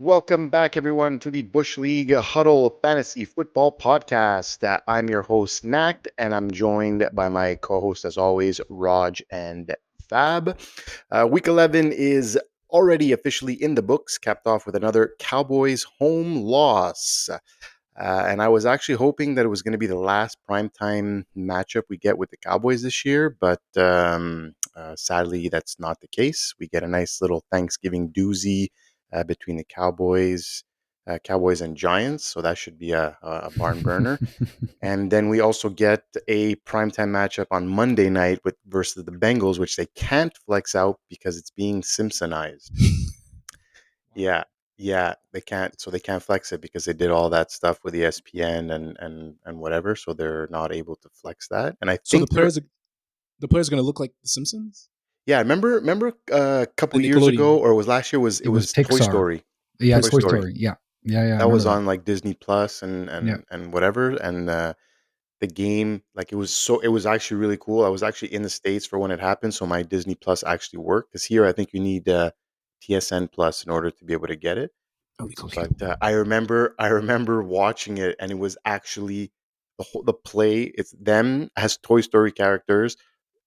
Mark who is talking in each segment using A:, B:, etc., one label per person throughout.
A: Welcome back, everyone, to the Bush League Huddle Fantasy Football Podcast. I'm your host, Nacc, and I'm joined by my co host, as always, Raj and Fab. Week 11 is already officially in the books, capped off with another Cowboys home loss. And I was actually hoping that it was going to be the last primetime matchup we get with the Cowboys this year, but sadly, that's not the case. We get a nice little Thanksgiving doozy between the Cowboys and Giants, so that should be a barn burner. And then we also get a primetime matchup on Monday night with versus the Bengals, which they can't flex out because it's being Simpsonized. Yeah, yeah, they can't. So they can't flex it because they did all that stuff with ESPN and whatever. So they're not able to flex that. And I
B: So
A: think they're
B: the players are going to look like The Simpsons,
A: yeah. Remember a
B: the
A: couple years ago,
B: Nickelodeon.
A: or was last year? Was
C: It
A: it
C: was
A: was Toy
C: Pixar.
A: Story?
C: Yeah,
A: Toy
C: Toy
A: Story.
C: Story. Yeah. Yeah, I
A: That was
C: remember that.
A: on like Disney Plus and
C: Yeah.
A: and whatever. And the game, like it was actually really cool. I was actually in the States for when it happened, so my Disney Plus actually worked. Because here, I think you need TSN Plus in order to be able to get it.
C: Okay.
A: But I remember watching it, and it was actually the play. It's them as Toy Story characters,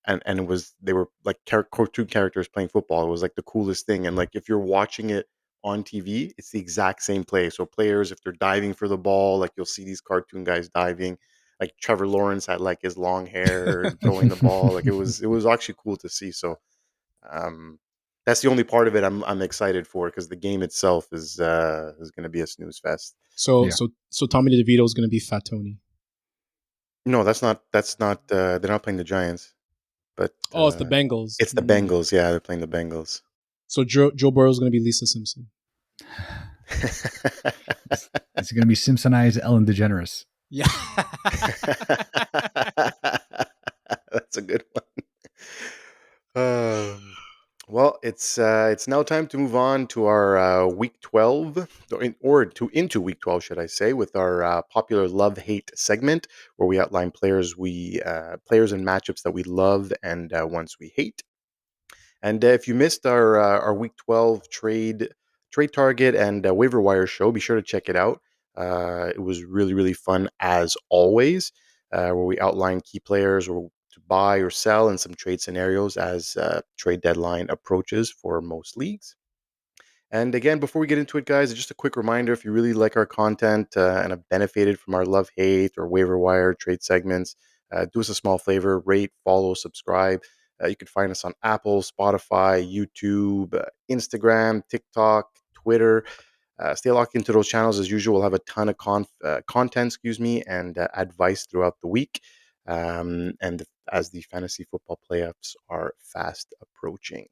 A: and it was they were like cartoon characters playing football. It was like the coolest thing. And like if you're watching it on TV, it's the exact same play. So players, if they're diving for the ball, like you'll see these cartoon guys diving. Like Trevor Lawrence had like his long hair and throwing the ball. Like it was actually cool to see. So um, that's the only part of it I'm excited for because the game itself is going to be a snooze fest.
B: So
C: Yeah.
B: so so Tommy DeVito is going to be Fat Tony.
A: No, that's not. They're not playing the Giants, but
B: Oh, it's the Bengals.
A: it's the Bengals. Yeah, they're playing the Bengals.
B: So Joe Burrow is going to be Lisa Simpson.
C: It's going to be Simpsonized Ellen DeGeneres.
B: Yeah.
A: That's a good one. Well, it's now time to move on to our week 12, into week 12, should I say, with our popular love hate segment, where we outline players and matchups that we love and ones we hate. And if you missed our week 12 trade target and waiver wire show, be sure to check it out. It was really really fun as always, where we outline key players or to buy or sell and some trade scenarios as trade deadline approaches for most leagues. And again, before we get into it, guys, just a quick reminder: if you really like our content and have benefited from our love hate or waiver wire trade segments, do us a small favor: rate, follow, subscribe. You can find us on Apple, Spotify, YouTube, Instagram, TikTok, Twitter. Stay locked into those channels as usual. We'll have a ton of content, and advice throughout the week. And as the fantasy football playoffs are fast approaching.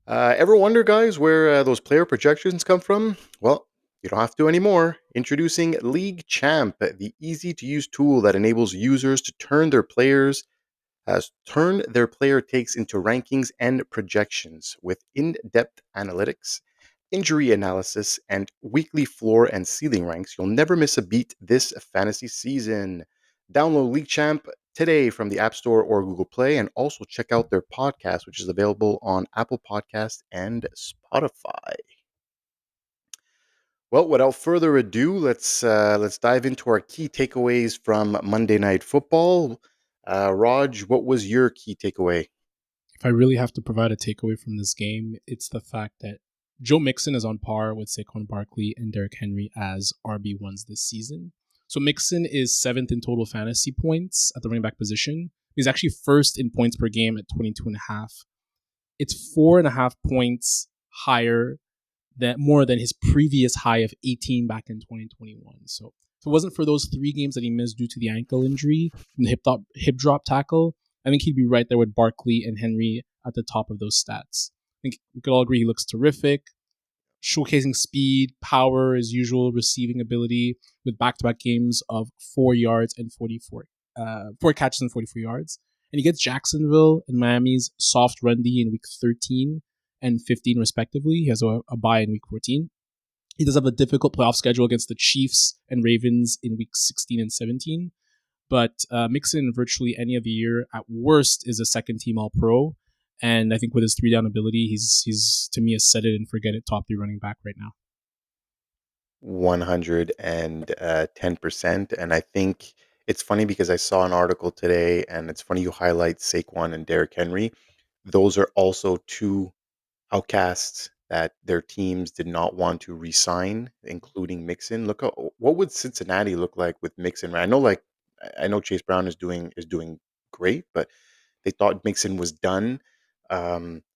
A: Ever wonder, guys, where those player projections come from? Well, you don't have to anymore. Introducing League Champ, the easy to use tool that enables users to turn their player takes into rankings and projections with in-depth analytics, injury analysis, and weekly floor and ceiling ranks. You'll never miss a beat this fantasy season. Download League Champ today from the App Store or Google Play, and also check out their podcast, which is available on Apple Podcasts and Spotify. Well, without further ado, let's dive into our key takeaways from Monday Night Football. Raj, what was your key takeaway?
B: If I really have to provide a takeaway from this game, it's the fact that Joe Mixon is on par with Saquon Barkley and Derrick Henry as RB1s this season. So Mixon is 7th in total fantasy points at the running back position. He's actually first in points per game at 22.5. It's 4.5 points higher more than his previous high of 18 back in 2021. So if it wasn't for those 3 games that he missed due to the ankle injury from the hip drop tackle, I think he'd be right there with Barkley and Henry at the top of those stats. I think we could all agree he looks terrific, showcasing speed, power, as usual, receiving ability with back-to-back games of 4 yards and 4 catches and 44 yards. And he gets Jacksonville and Miami's soft run D in week 13 and 15 respectively. He has a bye in week 14. He does have a difficult playoff schedule against the Chiefs and Ravens in week 16 and 17. But Mixon in virtually any of the year, at worst, is a second team All-Pro. And I think with his 3-down ability, he's to me a set it and forget it top 3 running back right now.
A: 110%. And I think it's funny because I saw an article today, and it's funny you highlight Saquon and Derrick Henry. Those are also two outcasts that their teams did not want to re-sign, including Mixon. What would Cincinnati look like with Mixon? Right? I know Chase Brown is doing great, but they thought Mixon was done.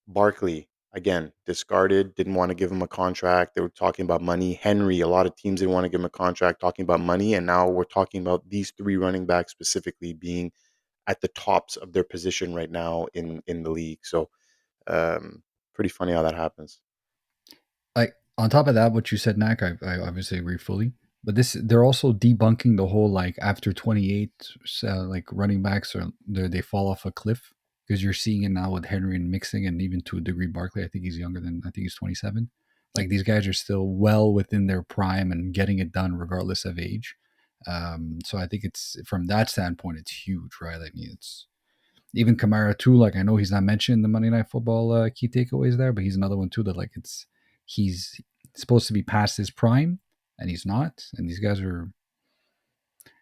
A: Barkley, again, discarded, didn't want to give him a contract. They were talking about money. Henry, a lot of teams didn't want to give him a contract, talking about money. And now we're talking about these three running backs specifically being at the tops of their position right now in the league. So pretty funny how that happens.
C: Like on top of that, what you said, Nacc, I obviously agree fully. But they're also debunking the whole like after 28, like running backs they fall off a cliff, because you're seeing it now with Henry and Mixing, and even to a degree Barkley. I think he's younger than I think he's 27. Like these guys are still well within their prime and getting it done regardless of age. So I think it's from that standpoint, it's huge, right? I mean, it's even Kamara too. Like I know he's not mentioned in the Monday Night Football key takeaways there, but he's another one too that like he's supposed to be past his prime and he's not. And these guys are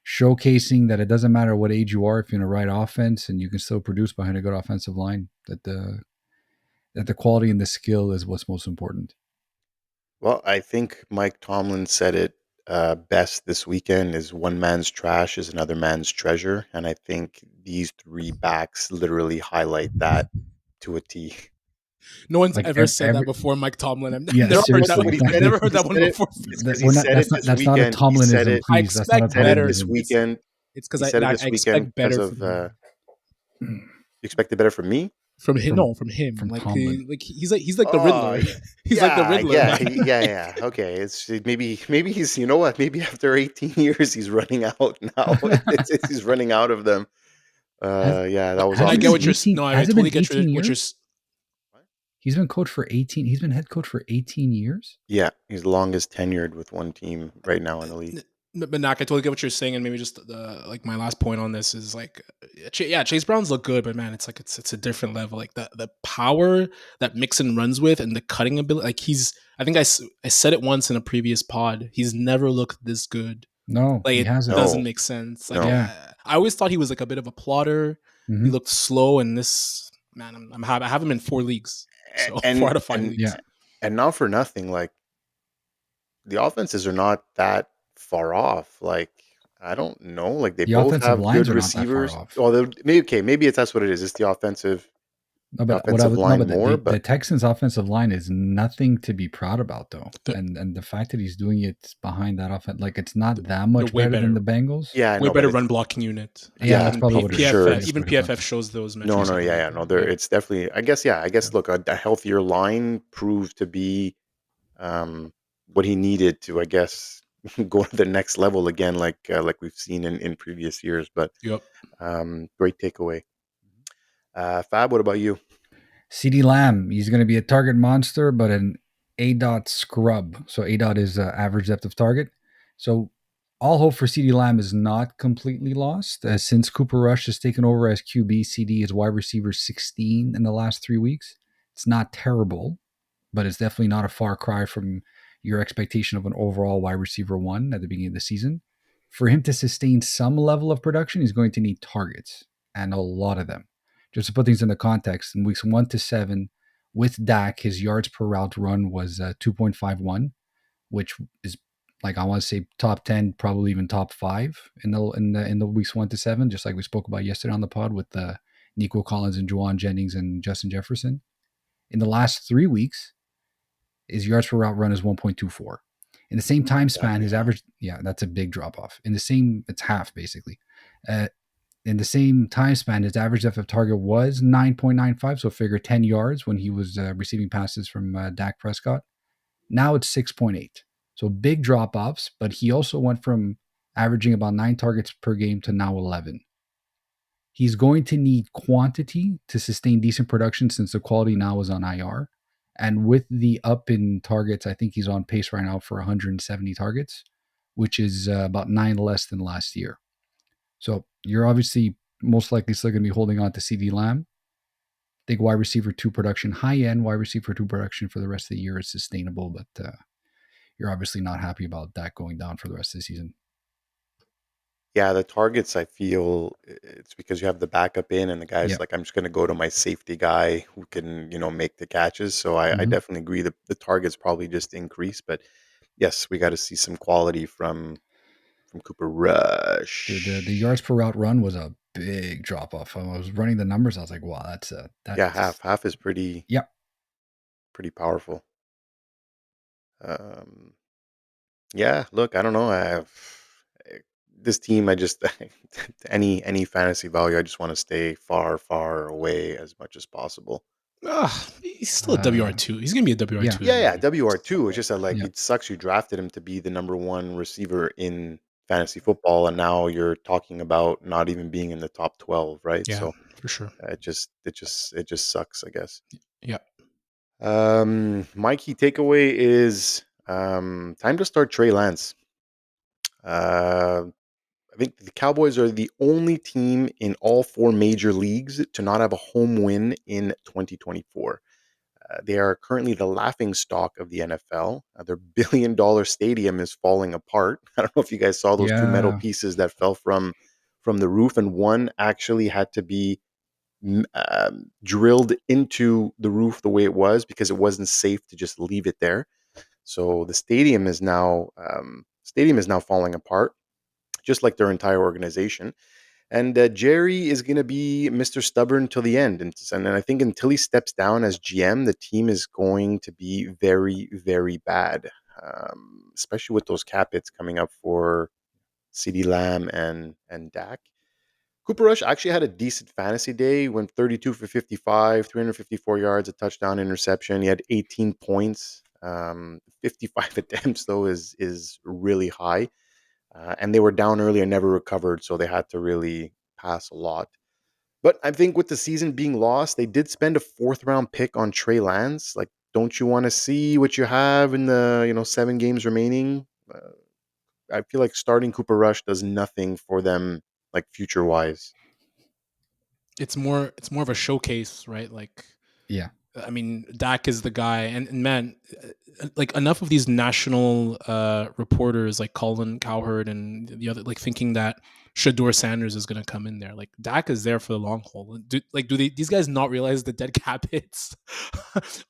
C: showcasing that it doesn't matter what age you are if you're in a right offense and you can still produce behind a good offensive line. That the quality and the skill is what's most important.
A: Well, I think Mike Tomlin said it best this weekend: is one man's trash is another man's treasure. And I think these three backs literally highlight that to a T.
B: No one's
C: Like
B: ever said that before, Mike Tomlin. I've
C: Yeah,
B: never heard that
C: seriously.
B: one.
A: He
B: I've
A: said
B: never
A: it-
B: heard that
A: he
B: one
A: said it-
B: before.
A: It's 'cause he said it this
C: that's not a
A: weekend. He said
C: Tomlinism,
A: it.
B: I
C: please. That's not a
B: expect
A: Said it
B: better.
A: this
C: Tomlinism.
A: weekend.
B: It's because
A: He said it this
B: I
A: weekend
B: expect better
A: because
B: from
A: of.
B: him.
A: You expected better from me?
B: From him. No, from him.
C: From
B: Like
C: Tomlin.
B: he's like the
A: Oh,
B: Riddler. He's like the Riddler,
A: yeah,
B: man.
A: yeah. Okay, it's maybe he's, you know what? Maybe after 18 years he's running out now. He's running out of them. Yeah, that was
C: Has
B: I
C: it
A: off.
B: get
C: been
B: what you're.
C: 18?
B: No, I
C: Has it
B: totally
C: been
B: get
C: 18
B: what you're.
C: years? He's been coach for 18. He's been head coach for 18 years.
A: Yeah, he's the longest tenured with one team right now in the league.
B: But Nacc, I totally get what you're saying, and maybe just like my last point on this is like, Chase Brown's look good, but man, it's like it's a different level. Like the power that Mixon runs with and the cutting ability. Like I think I said it once in a previous pod. He's never looked this good.
C: No,
B: Like
C: he
B: it
C: hasn't.
B: doesn't
A: No,
B: make sense. Like
A: no.
C: Yeah.
B: I always thought he was like a bit of a plotter. He
C: Mhm.
B: looked slow, and this man, I have him in 4 leagues, so
A: And
B: 4 out of 5
A: and
B: leagues.
C: Yeah.
A: and not for nothing, like the offenses are not that far off. Like I don't know, like they
C: The
A: both
C: offensive
A: have good
C: lines are not that far
A: receivers.
C: off.
A: Well, maybe that's what it is. It's the offensive
C: No, but
A: line more,
C: the
A: but
C: Texans' offensive line is nothing to be proud about, though.
B: The-
C: And the fact that he's doing it behind that offense, like it's not that
B: they're
C: much
B: way
C: better than
B: better.
C: the Bengals.
A: yeah, I
B: Way
A: know, but
B: better
A: it's
B: run blocking unit.
C: Yeah, that's
B: Even
C: probably what it
A: for
C: is.
A: sure.
C: I just
B: Even
C: put it in
B: PFF
C: context.
B: shows those
A: No,
B: metrics.
A: no,
B: I believe.
A: no. There, it's definitely. I guess, yeah. I guess. Look, a healthier line proved to be what he needed to, I guess, go to the next level again, like we've seen in previous years. But
B: Yep.
A: great takeaway. Fab, what about you?
C: CeeDee Lamb, he's going to be a target monster, but an A dot scrub. So A dot is average depth of target. So all hope for CeeDee Lamb is not completely lost. Since Cooper Rush has taken over as QB, CD is wide receiver 16 in the last 3 weeks. It's not terrible, but it's definitely not a far cry from your expectation of an overall wide receiver 1 at the beginning of the season. For him to sustain some level of production, he's going to need targets, and a lot of them. Just to put things into context, in weeks 1 to 7, with Dak, his yards per route run was 2.51, which is like I want to say top 10, probably even top 5 in the weeks 1 to 7, just like we spoke about yesterday on the pod with Nico Collins and Juwan Jennings and Justin Jefferson. In the last 3 weeks, his yards per route run is 1.24. In the same time span, his average, that's a big drop off. It's half basically. In the same time span, his average depth of target was 9.95, so figure 10 yards when he was receiving passes from Dak Prescott. Now it's 6.8. So big drop offs, but he also went from averaging about 9 targets per game to now 11. He's going to need quantity to sustain decent production since the quality now is on IR. And with the up in targets, I think he's on pace right now for 170 targets, which is about 9 less than last year. So you're obviously most likely still going to be holding on to CeeDee Lamb. think wide receiver 2 production, high end wide receiver 2 production for the rest of the year is sustainable, but you're obviously not happy about that going down for the rest of the season.
A: Yeah, the targets, I feel it's because you have the backup in, and the guy's
C: Yeah.
A: like, I'm just going to go to my safety guy who can, make the catches. So I
C: Mhm.
A: definitely agree that the targets probably just increase. But yes, we got to see some quality from Cooper
C: Dude, the yards
A: Rush.
C: per route run was a big drop off. I was running the numbers. I was like, wow,
A: Yeah,
C: that's
A: half is pretty
C: yeah.
A: pretty powerful. Um, yeah, look, I don't know. This team. I just any fantasy value. I just want to stay far, far away as much as possible.
B: He's still a WR2. He's gonna be a
C: Yeah.
B: WR2
A: Yeah,
B: every
A: WR2. It's
B: somewhere.
A: just that like
C: Yeah.
A: it sucks you drafted him to be the number one receiver in fantasy football, and now you're talking about not even being in the top 12, right?
B: Yeah,
A: So
B: for sure.
A: it just sucks, I guess.
B: Yeah.
A: My key takeaway is time to start Trey Lance. Uh, I think the Cowboys are the only team in all four major leagues to not have a home win in 2024. They are currently the laughing stock of the NFL. Their billion-dollar stadium is falling apart. I don't know if you guys saw those two metal
C: Yeah.
A: pieces that fell from the roof, and one actually had to be drilled into the roof the way it was because it wasn't safe to just leave it there. So the stadium is now falling apart, just like their entire organization. And Jerry is going to be Mr. Stubborn till the end. And I think until he steps down as GM, the team is going to be very, very bad, especially with those cap hits coming up for CeeDee Lamb and Dak. Cooper Rush actually had a decent fantasy day, went 32 for 55, 354 yards, a touchdown, interception. He had 18 points. 55 attempts, though, is really high. And they were down early and never recovered, so they had to really pass a lot. But I think with the season being lost, they did spend a fourth round pick on Trey Lance. Like, don't you want to see what you have in the 7 games remaining? Uh, I feel like starting Cooper Rush does nothing for them, like future wise.
B: It's more of a showcase, right? Like,
C: Yeah.
B: I mean, Dak is the guy, and man, like enough of these national reporters like Colin Cowherd and the other, like thinking that Shador Sanders is going to come in there. Like Dak is there for the long haul. Do these guys not realize the dead cap hits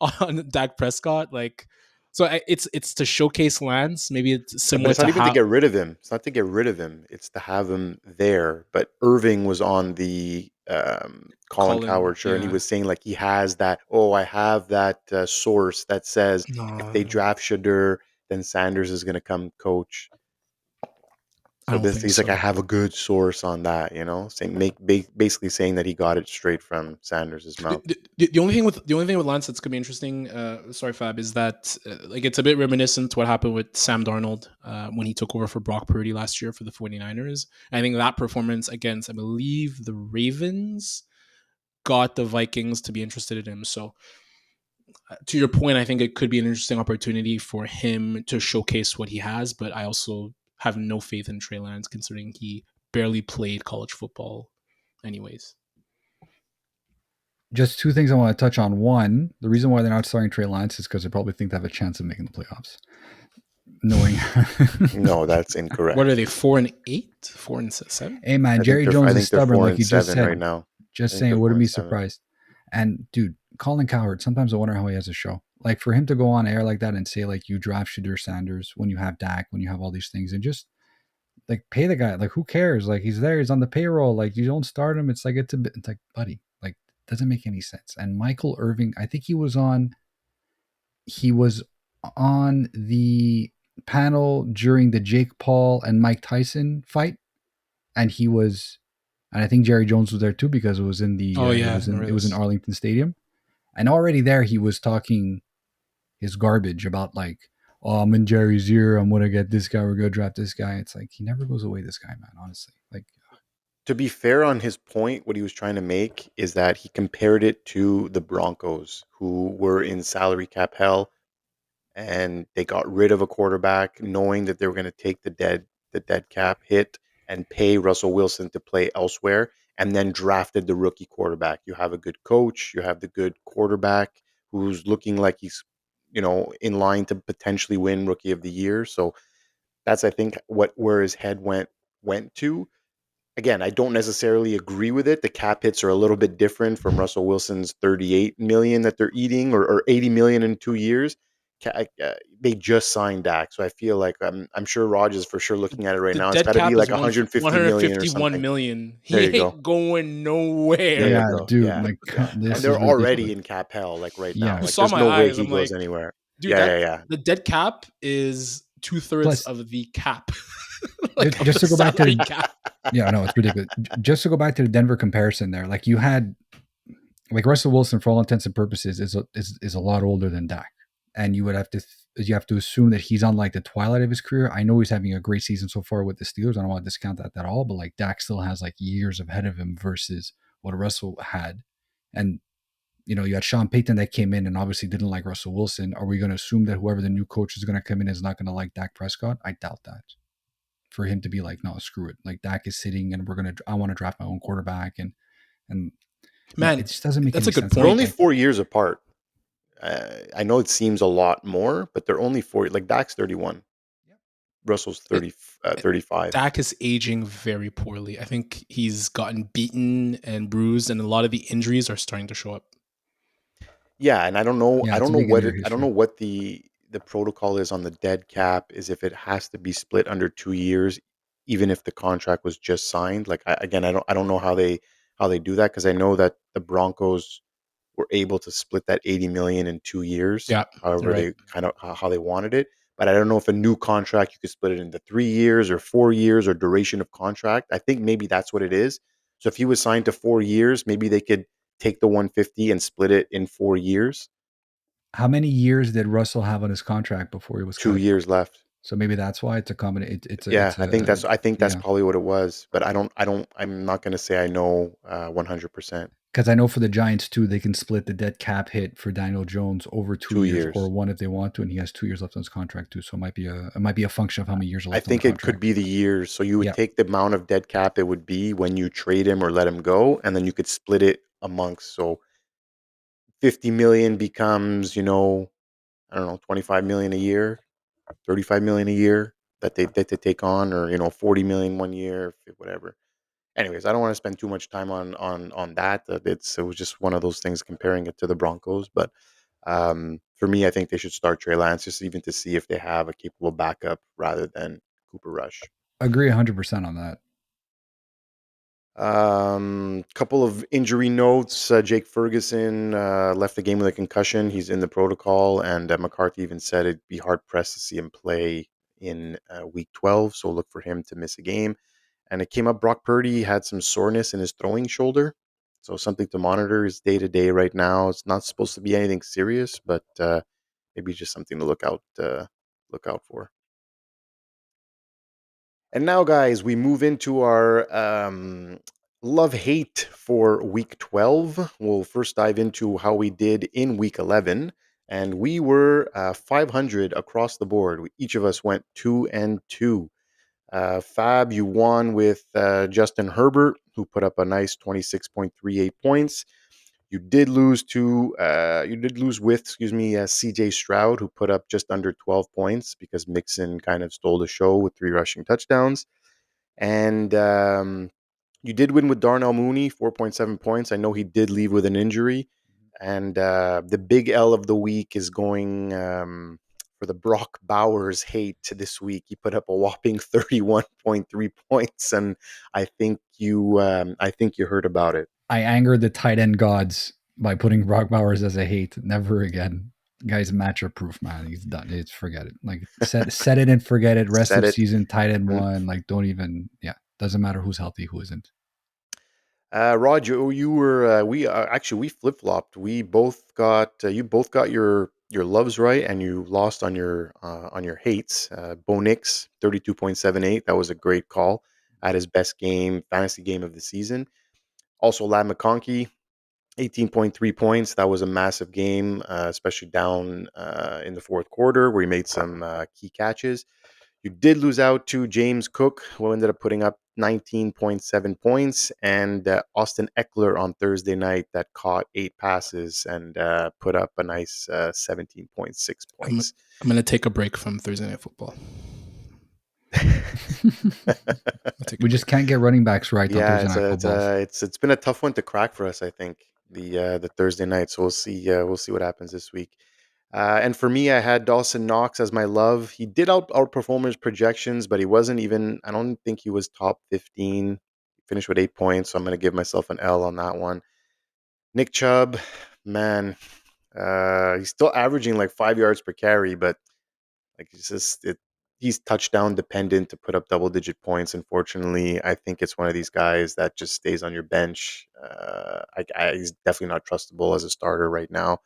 B: on Dak Prescott? Like, so it's to showcase Lance. Maybe it's
A: But
B: similar
A: it's
B: to
A: not even to
B: how
A: get rid of him. It's not to get rid of him. It's to have him there. But Irving was on the Colin
B: Colin,
A: Coward show, and he
B: yeah,
A: was saying like he has that. Oh, I have that source that says if they
B: no,
A: draft Shadur, then Sanders is going to come coach.
B: I
A: So
B: don't
A: this,
B: think
A: he's like, I
B: so.
A: have a good source on that. Saying basically saying that he got it straight from Sanders'
B: The,
A: mouth.
B: the only thing with Lance that's gonna be interesting, sorry Fab, is that like it's a bit reminiscent to what happened with Sam Darnold when he took over for Brock Purdy last year for the 49ers. I think that performance against, I believe, the Ravens got the Vikings to be interested in him. So to your point, I think it could be an interesting opportunity for him to showcase what he has, but I also have no faith in Trey Lance considering he barely played college football anyways.
C: Just two things I want to touch on. One, the reason why they're not starting Trey Lance is because they probably think they have a chance of making the playoffs. Knowing,
A: No, that's
B: What are
A: incorrect.
B: they, 4-8, 4-7?
C: hey man,
A: I think
C: Jerry
A: they're
C: Jones
A: I
C: is
A: think they're
C: stubborn,
A: four
C: like
A: and
C: you just
A: seven right
C: said.
A: now. I
C: Just
A: think they're
C: saying,
A: four
C: wouldn't
A: and
C: be
A: seven.
C: surprised. And dude, Colin Cowherd, sometimes I wonder how he has a show. Like for him to go on air like that and say like you draft Shadur Sanders when you have Dak, when you have all these things, and just like pay the guy. Like who cares? Like he's there, he's on the payroll. Like you don't start him. It's like it's like buddy. Like doesn't make any sense. And Michael Irving, I think he was on the panel during the Jake Paul and Mike Tyson fight, and and I think Jerry Jones was there too because it was in the
B: Oh
C: it
B: yeah, I
C: was in
B: remember
C: it was in
B: this.
C: Arlington Stadium, and already there he was talking his garbage about like, oh, I'm in Jerry's ear, I'm gonna get this guy, we're gonna draft this guy. It's like he never goes away, this guy, man. Honestly, like
A: To be fair on his point, what he was trying to make is that he compared it to the Broncos, who were in salary cap hell, and they got rid of a quarterback, knowing that they were going to take the dead cap hit and pay Russell Wilson to play elsewhere, and then drafted the rookie quarterback. You have a good coach, you have the good quarterback who's looking like he's, in line to potentially win rookie of the year. So that's, I think, where his head went to. Again, I don't necessarily agree with it. The cap hits are a little bit different from Russell Wilson's 38 million that they're eating, or 80 million in 2 years. They just signed Dak, so I feel like I'm sure Raj is for sure looking at it right
B: The
A: now. It's
B: dead
A: got to be
B: cap
A: like
B: is
A: 150 million or
B: 151
A: something.
B: million.
A: There
B: He
A: you go.
B: ain't going
A: There you
B: nowhere.
C: Yeah,
A: go.
C: dude.
A: Yeah.
C: Like
A: And
C: this
A: they're
C: is
A: already
C: ridiculous.
A: in cap hell, like right
C: Yeah.
A: now.
B: You
A: Like
B: saw
A: there's
B: my
A: no way
B: eyes.
A: he
B: I'm
A: goes
B: like,
A: anywhere.
B: dude,
A: Yeah.
B: the dead cap is 2/3
C: Plus,
B: of the cap, like of
C: just
B: the
C: to go back to
B: salary cap.
C: yeah, no, it's ridiculous. Just to go back to the Denver comparison, there, like you had, like Russell Wilson, for all intents and purposes, is a lot older than Dak, and you have to assume that he's on like the twilight of his career. I know he's having a great season so far with the Steelers. I don't want to discount that at all, but like Dak still has like years ahead of him versus what Russell had, and you had Sean Payton that came in and obviously didn't like Russell Wilson. Are we going to assume that whoever the new coach is going to come in is not going to like Dak Prescott? I doubt that. For him to be like, no, screw it. Like Dak is sitting, and I want to draft my own quarterback, and
B: Man,
C: it just doesn't make
B: that's
C: any
B: a good
C: sense.
A: They're
B: point.
A: only 4 years apart. I know it seems a lot more, but they're only 4. Like Dak's 31, Russell's
B: It-
A: 35.
B: Dak is aging very poorly. I think he's gotten beaten and bruised, and a lot of the injuries are starting to show up.
A: Yeah, and I don't know.
C: Yeah,
A: I
C: it's
A: don't
C: a
A: know
C: big
A: what
C: injury
A: I don't know
C: history.
A: what the protocol is on the dead cap. Is if it has to be split under 2 years, even if the contract was just signed. Like I don't know how they do that, because I know that the Broncos were able to split that 80 million in 2 years,
B: Yeah, you're
A: however
B: right.
A: they kind of how they wanted it. But I don't know if a new contract you could split it into 3 years or 4 years or duration of contract. I think maybe that's what it is. So if he was signed to 4 years, maybe they could take the 150 and split it in 4 years.
C: How many years did Russell have on his contract before he was
A: two
C: cut?
A: years left.
C: So maybe that's why it's a combination.
A: Yeah, I think that's
C: Yeah,
A: probably what it was. But I'm not going to say I know 100%.
C: because I know for the Giants too, they can split the dead cap hit for Daniel Jones over 2 years
A: 2 years.
C: or one if they want to, and he has 2 years left on his contract too. So it might be a function of how many years are
A: I
C: left on the
A: think it could
C: contract.
A: be the years. So you would
C: Yeah,
A: take the amount of dead cap it would be when you trade him or let him go, and then you could split it amongst. So 50 million becomes, I don't know, 25 million a year, 35 million a year that they take on, or 40 million 1 year, whatever. Anyways, I don't want to spend too much time on that. It was just one of those things comparing it to the Broncos, but for me, I think they should start Trey Lance just even to see if they have a capable backup rather than Cooper Rush.
C: agree 100% on that.
A: Couple of injury notes. Jake Ferguson left the game with a concussion. He's in the protocol, and McCarthy even said it'd be hard pressed to see him play in week 12. So look for him to miss a game. And it came up Brock Purdy had some soreness in his throwing shoulder. So something to monitor his day to day right now. It's not supposed to be anything serious, but maybe just something to look out for. And now, guys, we move into our love hate for week 12. We'll first dive into how we did in week 11. And we were 500 across the board. Each of us went 2-2. Fab, you won with Justin Herbert, who put up a nice 26.38 points. You did lose with CJ Stroud, who put up just under 12 points because Mixon kind of stole the show with 3 rushing touchdowns. And you did win with Darnell Mooney, 4.7 points. I know he did leave with an injury. And the big L of the week is going for the Brock Bowers hate this week. He put up a whopping 31.3 points, and I think you heard about it.
C: I angered the tight end gods by putting Brock Bowers as a hate. Never again. Guy's matchup proof, man. He's done. It's forget it. Like set it and forget it. Rest
A: Set
C: of
A: it.
C: season, tight end
A: Mm.
C: one. Like don't even. Yeah, doesn't matter who's healthy, who isn't.
A: Rod, you were we flip flopped. We both got you both got your loves right, and you lost on your hates. Bo Nix 32.78. That was a great call at his best fantasy game of the season. Also, Lad McConkey 18.3 points. That was a massive game, especially down in the fourth quarter where he made some key catches. You did lose out to James Cook, who ended up putting up 19.7 points, and Austin Eckler on Thursday night that caught 8 passes and put up a nice 17.6
B: I'm
A: points.
B: I'm gonna take a break from Thursday Night Football.
C: We just can't get running backs right on
A: Yeah,
C: Thursday night football.
A: it's been a tough one to crack for us. I think the Thursday night. So we'll see what happens this week. And for me, I had Dawson Knox as my love. He did outperform his projections, but he wasn't even. I don't think he was top 15. He finished with 8 points, so I'm going to give myself an L on that one. Nick Chubb, man, he's still averaging like 5 yards per carry, but like he's touchdown dependent to put up double digit points. Unfortunately, I think it's one of these guys that just stays on your bench. He's definitely not trustable as a starter right now.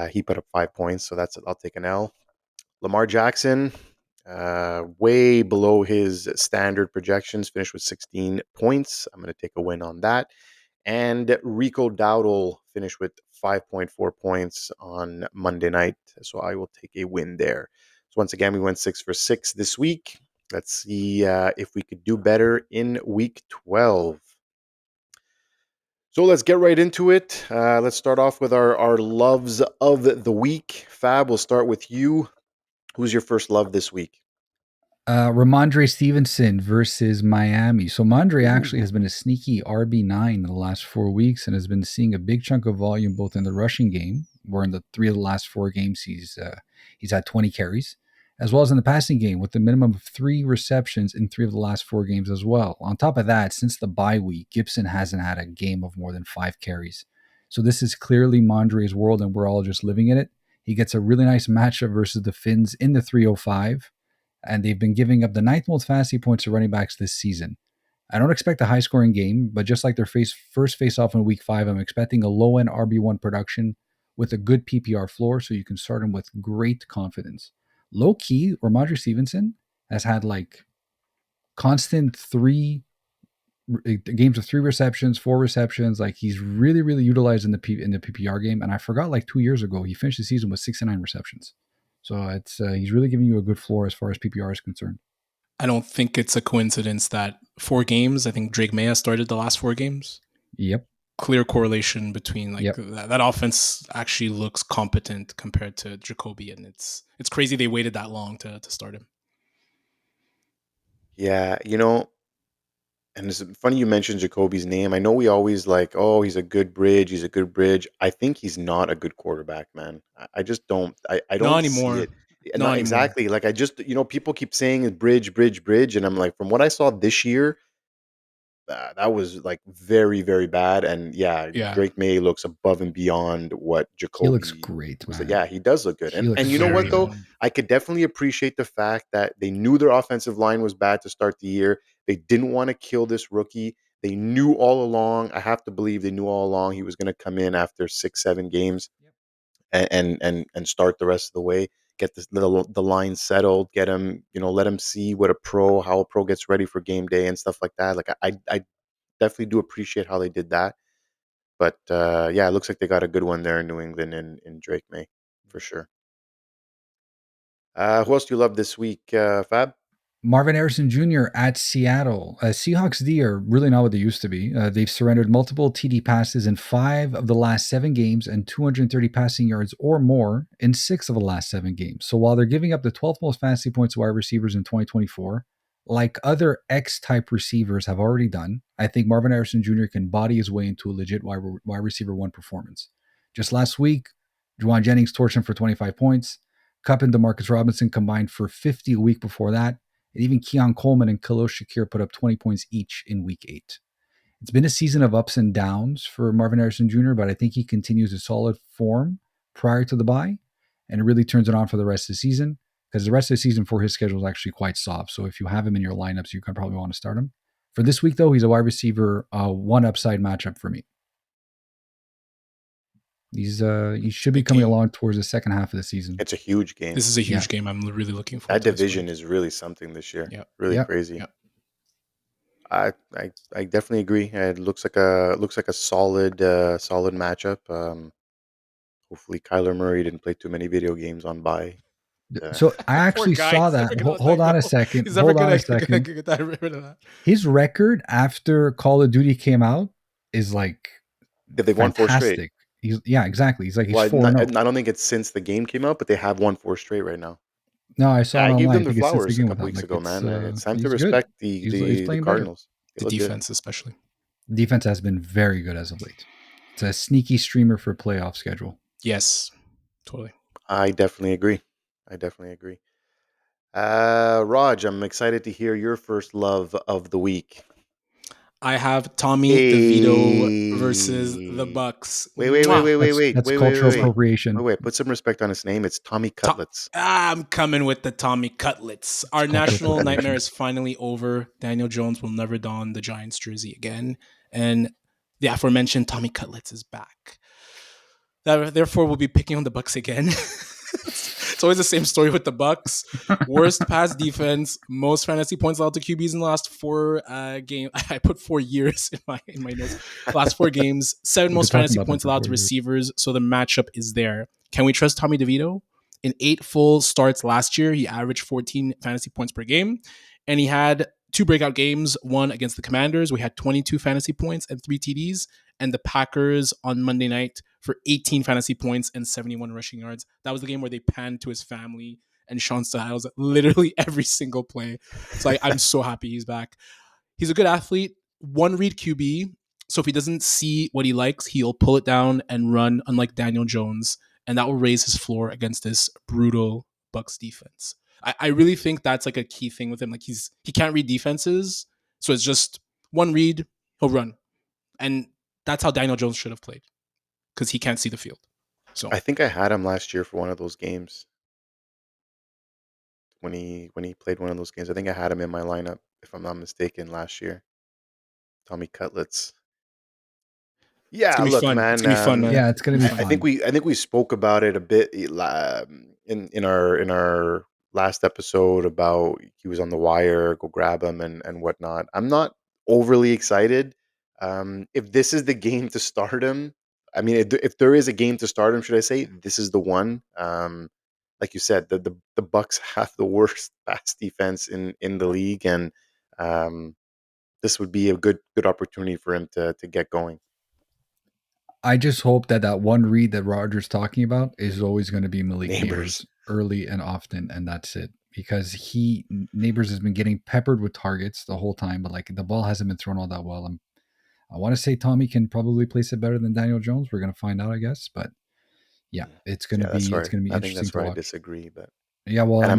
A: He put up 5 points, so I'll take an L. Lamar Jackson, way below his standard projections, finished with 16 points. I'm going to take a win on that. And Rico Dowdle finished with 5.4 points on Monday night. So I will take a win there. So once again, we went 6 for 6 this week. Let's see if we could do better in week 12. So let's get right into it. Let's start off with our loves of the week. Fab, we'll start with you. Who's your first love this week?
C: Rhamondre Stevenson versus Miami. So Rhamondre actually has been a sneaky RB9 in the last 4 weeks and has been seeing a big chunk of volume both in the rushing game, where in the 3 of the last 4 games he's had 20 carries, as well as in the passing game with a minimum of 3 receptions in 3 of the last 4 games as well. On top of that, since the bye week, Gibson hasn't had a game of more than 5 carries. So this is clearly Mondre's world and we're all just living in it. He gets a really nice matchup versus the Finns in the 305. And they've been giving up the 9th most fantasy points to running backs this season. I don't expect a high-scoring game, but just like their first face-off in Week 5, I'm expecting a low-end RB1 production with a good PPR floor, so you can start him with great confidence. Low-key, Rhamondre Stevenson has had like constant games of 3 receptions, 4 receptions. Like he's really, really utilized in the PPR game. And I forgot like 2 years ago, he finished the season with 69 receptions. So he's really giving you a good floor as far as PPR is concerned.
B: I don't think it's a coincidence that 4 games, I think Drake May has started the last 4 games.
C: Yep.
B: Clear correlation between
C: Yep.
B: that offense actually looks competent compared to Jacoby, and it's crazy they waited that long to start him.
A: Yeah, and it's funny you mentioned Jacoby's name. I know we always like, oh, he's a good bridge. He's a good bridge. I think he's not a good quarterback, man. I just don't. I
B: Not
A: don't see
B: anymore.
A: it.
B: Not
A: Not
B: anymore.
A: exactly. Like I just, people keep saying bridge, bridge, bridge, and I'm like, from what I saw this year, that was like very, very bad. And yeah,
B: Yeah.
A: Drake May looks above and beyond what
C: He looks
A: Jacoby
C: great,
A: was.
C: man.
A: Yeah, he does look good.
C: He looks
A: And you know
B: very
A: what though?
B: good.
A: I could definitely appreciate the fact that they knew their offensive line was bad to start the year. They didn't want to kill this rookie. They knew all along. I have to believe they knew all along he was going to come in after 6, 7 games and start the rest of the way. Get the line settled. Get him, let him see how a pro gets ready for game day and stuff like that. Like I definitely do appreciate how they did that. But yeah, it looks like they got a good one there in New England in Drake May for sure. Who else do you love this week, Fab?
C: Marvin Harrison Jr. at Seattle. Seahawks D are really not what they used to be. They've surrendered multiple TD passes in 5 of the last 7 games and 230 passing yards or more in 6 of the last 7 games. So while they're giving up the 12th most fantasy points to wide receivers in 2024, like other X-type receivers have already done, I think Marvin Harrison Jr. can body his way into a legit wide receiver 1 performance. Just last week, Juwan Jennings torched him for 25 points. Kupp and Demarcus Robinson combined for 50 a week before that. And even Keon Coleman and Khalil Shakir put up 20 points each in week 8. It's been a season of ups and downs for Marvin Harrison Jr., but I think he continues a solid form prior to the bye, and it really turns it on for the rest of the season, because the rest of the season for his schedule is actually quite soft. So if you have him in your lineups, you can probably want to start him. For this week, though, he's a wide receiver, 1 upside matchup for me. He should be coming along towards the second half of the season.
A: It's a huge game.
B: This is a huge game. I'm really looking forward
A: to
B: that
A: division is really something this year.
B: Yep.
A: Really crazy.
B: Yep.
A: I definitely agree. It looks like a solid matchup. Hopefully Kyler Murray didn't play too many video games on bye.
C: So I
B: Poor
C: actually
B: guy.
C: saw
B: He's
C: that.
B: never gonna let
C: Hold
B: that
C: on a
B: go.
C: second.
B: He's never
C: Hold on
B: gonna
C: a second.
B: get that rid of that.
C: His record after Call of Duty came out is like
A: They've won 4 straight.
C: fantastic. Yeah, exactly. He's
A: Well,
C: 4-0.
A: I don't think it's since the game came out, but they have won 4 straight right now.
C: No, I saw it
A: I gave
C: online.
A: them
C: I
A: their
C: think it's since the
A: flowers a
C: game with
A: couple
C: them.
A: weeks
C: Like
A: ago, man. It's time to
C: he's good.
A: respect
C: He's
A: the
C: playing better.
A: Cardinals. They
B: The
A: look good.
B: defense, especially.
C: Defense has been very good as of late. It's a sneaky streamer for playoff schedule.
B: Yes, totally.
A: I definitely agree. Raj, I'm excited to hear your first love of the week.
B: I have Tommy DeVito versus the
A: Hey.
B: Bucks.
A: Wait.
C: That's cultural appropriation.
A: Wait. Put some respect on his name. It's Tommy Cutlets.
B: I'm coming with the Tommy Cutlets. Our national nightmare is finally over. Daniel Jones will never don the Giants jersey again. And the aforementioned Tommy Cutlets is back. Therefore, we'll be picking on the Bucks again. It's always the same story with the Bucks. Worst pass defense, most fantasy points allowed to QBs in the last 4 games. I put 4 years in my notes. Last 4 games, 7 most fantasy points allowed to receivers. So the matchup is there. Can we trust Tommy DeVito? In 8 full starts last year, he averaged 14 fantasy points per game, and he had 2 breakout games. One against the Commanders, we had 22 fantasy points and 3 TDs, and the Packers on Monday night for 18 fantasy points and 71 rushing yards. That was the game where they panned to his family and Sean Stiles literally every single play. So I'm so happy he's back. He's a good athlete, 1 read QB. So if he doesn't see what he likes, he'll pull it down and run, unlike Daniel Jones, and that will raise his floor against this brutal Bucks defense. I really think that's like a key thing with him. Like he can't read defenses, so it's just 1 read, he'll run, and that's how Daniel Jones should have played because he can't see the field. So
A: I think I had him last year for one of those games. When he played one of those games, I think I had him in my lineup, if I'm not mistaken, last year. Tommy Cutlets. Yeah, look, man.
B: It's gonna be fun, man.
C: Yeah, it's gonna be fun.
A: I think we spoke about it a bit in our last episode about he was on the wire, go grab him and whatnot. I'm not overly excited. If this is the game to start him, I mean, if there is a game to start him, should I say this is the one? Like you said, the Bucks have the worst pass defense in the league, and this would be a good opportunity for him to get going.
C: I just hope that 1 read that Roger's talking about is always going to be Malik Neighbors early and often, and that's it. Because Neighbors has been getting peppered with targets the whole time, but like the ball hasn't been thrown all that well. I want to say Tommy can probably place it better than Daniel Jones. We're going to find out, I guess. But yeah, it's going to be
A: I
C: interesting
A: think that's
C: to
A: where
C: watch.
A: I disagree, but
C: yeah, well,
A: and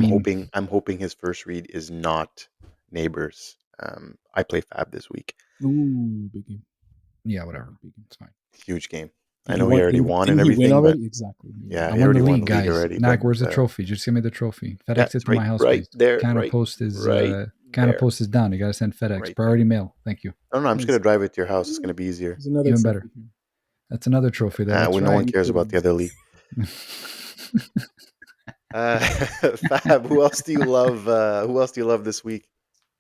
A: I'm hoping his first read is not Neighbors. I play Fab this week.
B: Ooh, big game.
C: Yeah, whatever. It's fine.
A: Huge game. I know he already won and everything.
B: Exactly.
A: Yeah,
C: I won the league, guys.
A: already.
C: Nacc, where's the trophy? Just give me the trophy. FedEx it to my house,
A: right
C: please.
A: there.
C: Canada Post is down. You got to send FedEx. Priority mail. Thank you.
A: No, I'm just gonna drive it to your house. It's gonna be easier.
C: Even better. That's another trophy there. That's
A: no one cares about the other league. Fab, who else do you love? Who else do you love this week?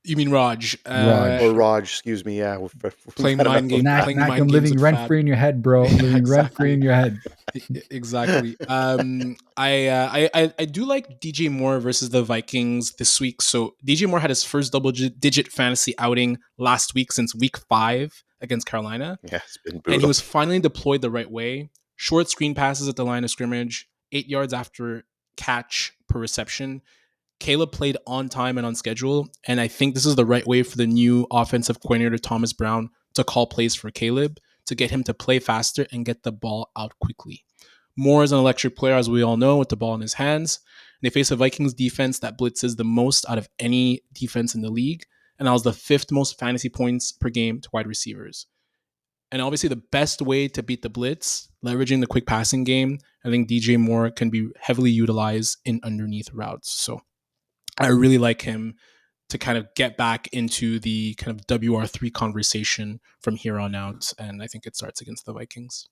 B: You mean Raj?
A: Or Raj, excuse me. Yeah,
B: playing mind games.
C: Nacc, I'm living rent free in your head, bro. Living rent free in your head.
B: Exactly. I do like DJ Moore versus the Vikings this week. So DJ Moore had his first double-digit fantasy outing last week since week 5 against Carolina.
A: Yeah, it's been brutal.
B: And he was finally deployed the right way. Short screen passes at the line of scrimmage, 8 yards after catch per reception. Caleb played on time and on schedule, and I think this is the right way for the new offensive coordinator, Thomas Brown, to call plays for Caleb, to get him to play faster and get the ball out quickly. Moore is an electric player, as we all know, with the ball in his hands. They face a Vikings defense that blitzes the most out of any defense in the league, and allows the 5th most fantasy points per game to wide receivers. And obviously the best way to beat the blitz, leveraging the quick passing game, I think DJ Moore can be heavily utilized in underneath routes. So I really like him to kind of get back into the kind of WR3 conversation from here on out. And I think it starts against the Vikings.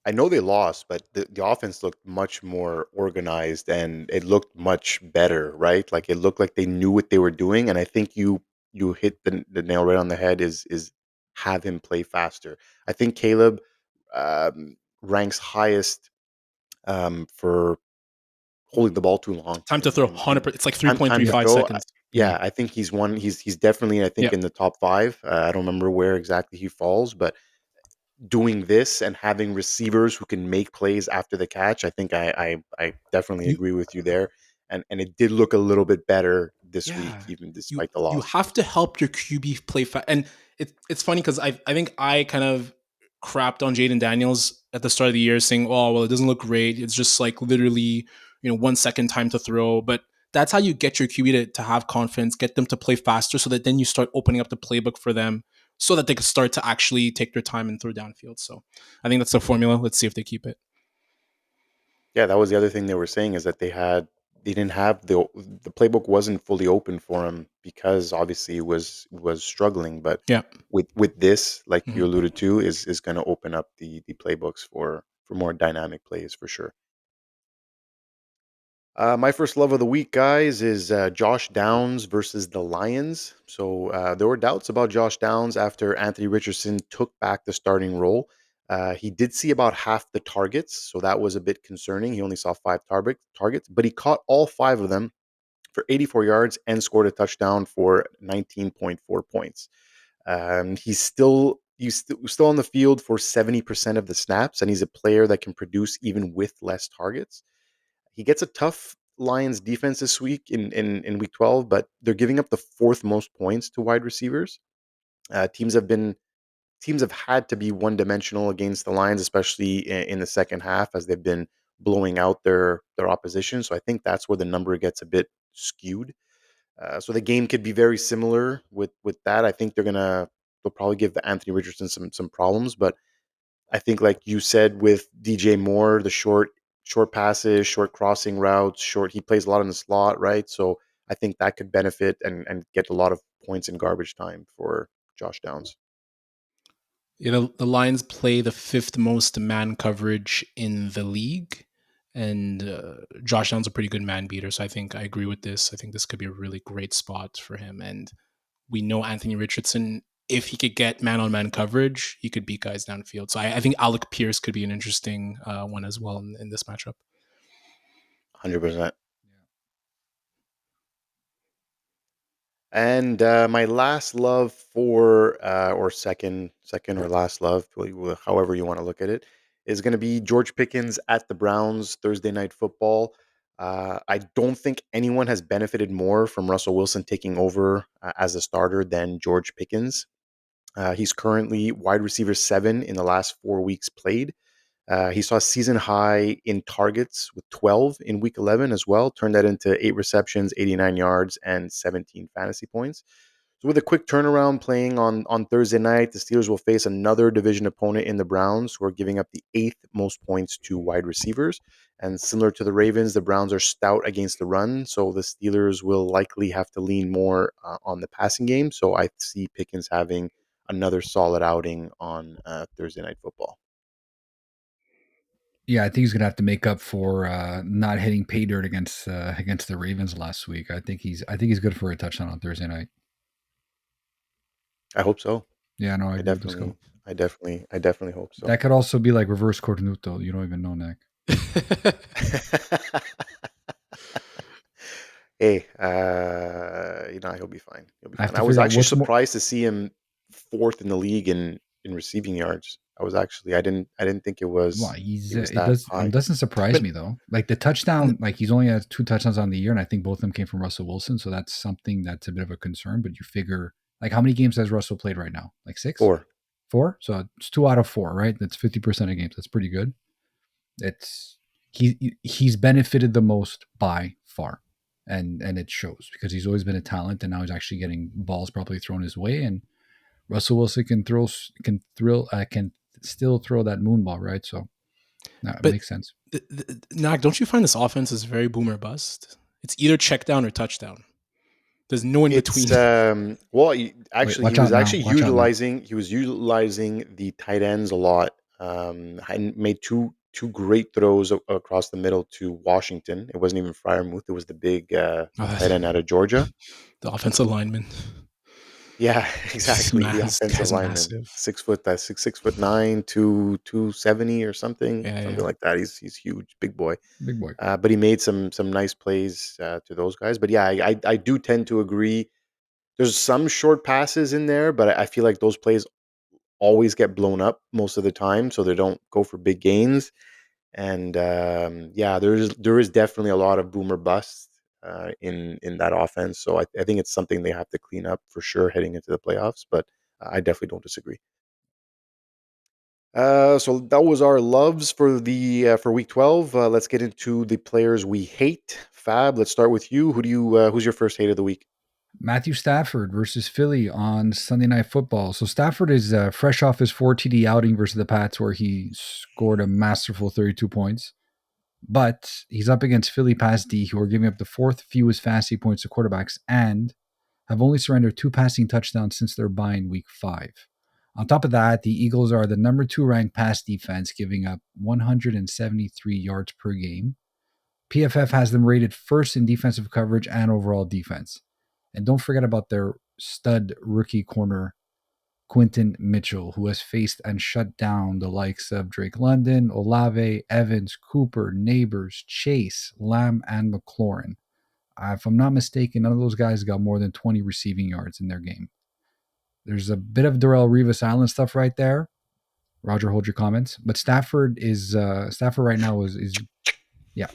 A: I know they lost, but the offense looked much more organized and it looked much better, right? Like it looked like they knew what they were doing. And I think you hit the nail right on the head is have him play faster. I think Caleb ranks highest for holding the ball too long.
B: Time to throw, 100%. It's like
A: Time to
B: 3.35
A: throw.
B: seconds.
A: Yeah, I think he's one. He's definitely, I think,
B: Yeah.
A: in the top five. I don't remember where exactly he falls, but doing this and having receivers who can make plays after the catch, I think I definitely
B: You
A: agree with you there. And it did look a little bit better this week,
B: Yeah,
A: even
B: you
A: despite the
B: you
A: loss.
B: have to help your QB play fast. And it's funny because I think I kind of crapped on Jaden Daniels at the start of the year, saying, "Oh, well, it doesn't look great. It's just like literally 1 second time to throw." But that's how you get your QB to have confidence, get them to play faster, so that then you start opening up the playbook for them, so that they can start to actually take their time and throw downfield. So I think that's the formula. Let's see if they keep it.
A: Yeah, that was the other thing they were saying is that they didn't have the playbook wasn't fully open for him because obviously it was struggling. But
B: Yeah.
A: with this, like you
B: Mhm.
A: alluded to, is going to open up the playbooks for more dynamic plays for sure. My first love of the week, guys, is Josh Downs versus the Lions. So there were doubts about Josh Downs after Anthony Richardson took back the starting role. He did see about half the targets, so that was a bit concerning. He only saw five targets, but he caught all five of them for 84 yards and scored a touchdown for 19.4 points. He's still on the field for 70% of the snaps, and he's a player that can produce even with less targets. He gets a tough Lions defense this week in week 12, but they're giving up the fourth most points to wide receivers. Teams have had to be one dimensional against the Lions, especially in the second half as they've been blowing out their opposition. So I think that's where the number gets a bit skewed. So the game could be very similar with that. I think they'll probably give the Anthony Richardson some problems, but I think, like you said, with DJ Moore, the short passes, short crossing routes, short. He plays a lot in the slot, right? So I think that could benefit and get a lot of points in garbage time for Josh Downs.
B: The Lions play the fifth most man coverage in the league, and Josh Allen's a pretty good man beater. So I think I agree with this. I think this could be a really great spot for him. And we know Anthony Richardson, if he could get man on man coverage, he could beat guys downfield. So I think Alec Pierce could be an interesting one as well in this matchup.
A: 100%. And my last love or second or last love, however you want to look at it, is going to be George Pickens at the Browns Thursday Night Football. I don't think anyone has benefited more from Russell Wilson taking over as a starter than George Pickens. He's currently wide receiver 7 in the last 4 weeks played. He saw season high in targets with 12 in week 11 as well, turned that into 8 receptions, 89 yards, and 17 fantasy points. So with a quick turnaround playing on Thursday night, the Steelers will face another division opponent in the Browns, who are giving up the 8th most points to wide receivers. And similar to the Ravens, the Browns are stout against the run, so the Steelers will likely have to lean more on the passing game. So I see Pickens having another solid outing on Thursday Night Football.
C: Yeah, I think he's gonna have to make up for not hitting pay dirt against the Ravens last week. I think he's good for a touchdown on Thursday night.
A: I hope so.
C: Yeah, no, I
A: I
C: agree. Let's
A: definitely,
C: go.
A: I definitely, I definitely hope so.
C: That could also be like reverse Cornuto. You don't even know, Nacc.
A: Hey, he'll be fine. He'll be
C: I have
A: fine.
C: to
A: I was
C: figure out
A: actually
C: what's more.
A: surprised to see him fourth in the league in receiving yards. I didn't think
C: Well,
A: it
C: he's
A: was
C: it
A: that
C: does
A: high.
C: doesn't surprise
B: but
C: me though. Like the touchdown, like he's only had 2 touchdowns on the year, and I think both of them came from Russell Wilson. So that's something that's a bit of a concern. But you figure, like, how many games has Russell played right now? Like six,
A: Four.
C: 4. So it's 2 out of 4, right? That's 50% of games. That's pretty good. It's he's benefited the most by far, and it shows because he's always been a talent, and now he's actually getting balls properly thrown his way. And Russell Wilson can still throw that moon ball, right? So that
B: but
C: makes sense.
B: Nag, don't you find this offense is very boomer bust? It's either check down or touchdown. There's no in between.
A: It's well,
C: Wait,
A: actually,
C: watch out now! Watch out now!
A: he was utilizing the tight ends a lot. And made two great throws across the middle to Washington. It wasn't even Fryermuth. It was the big
B: Oh,
A: tight end out of Georgia.
B: the offensive lineman.
A: Yeah, exactly. The
B: This
A: offensive
B: guy's
A: lineman,
B: massive.
A: 6 foot, that's 6'9", 270 or something,
B: Yeah.
A: something like that. He's huge, big boy.
C: Big boy.
A: But he made some nice plays to those guys. But yeah, I do tend to agree. There's some short passes in there, but I feel like those plays always get blown up most of the time, so they don't go for big gains. And yeah, there is definitely a lot of boomer bust in that offense. So I think it's something they have to clean up for sure heading into the playoffs. But I definitely don't disagree. So that was our loves for the for week 12. Let's get into the players we hate. Fab, let's start with you. Who's your first hate of the week?
C: Matthew Stafford versus Philly on Sunday Night Football. So Stafford is fresh off his 4 TD outing versus the Pats, where he scored a masterful 32 points. But he's up against Philly pass D, who are giving up the fourth fewest fantasy points to quarterbacks and have only surrendered 2 passing touchdowns since their bye in week 5. On top of that, the Eagles are the number 2 ranked pass defense, giving up 173 yards per game. PFF has them rated first in defensive coverage and overall defense. And don't forget about their stud rookie corner, Quentin Mitchell, who has faced and shut down the likes of Drake London, Olave, Evans, Cooper, Neighbors, Chase, Lamb, and McLaurin. If I'm not mistaken, none of those guys got more than 20 receiving yards in their game. There's a bit of Darrell Revis Island stuff right there. Roger, hold your comments. But Stafford right now is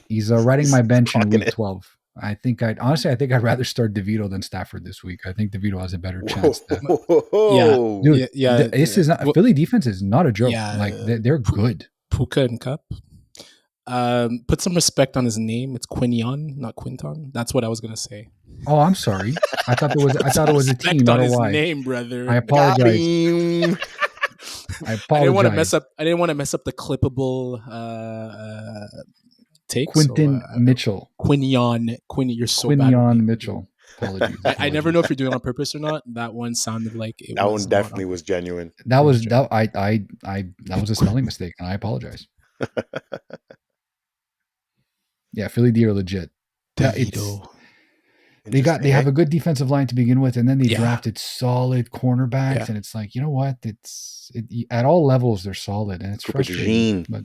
C: he's riding my bench in week 12. I think I'd rather start DeVito than Stafford this week. I think DeVito has a better chance.
B: Yeah.
C: Dude,
B: Yeah.
C: this is not Philly defense is not a joke.
B: Yeah,
C: like they're good.
B: Puka and Cup. Put some respect on his name. It's Quinion, not Quinton. That's what I was gonna say.
C: Oh, I'm sorry. I thought it was a team, not a Y.
B: Name, brother.
C: I apologize.
B: I didn't want to mess up. I didn't want to mess up the clippable take.
C: Quinton Mitchell.
B: Quinion. You're so
C: Quinion
B: bad.
C: Quinion Mitchell. Apologies.
B: I never know if you're doing it on purpose or not. That one sounded like it.
A: That one definitely was genuine.
C: That was a spelling mistake, and I apologize. Yeah, Philly D are legit. They have a good defensive line to begin with, and then they drafted solid cornerbacks, and it's like, you know what? At all levels they're solid, and it's
A: Cooper
C: frustrating. But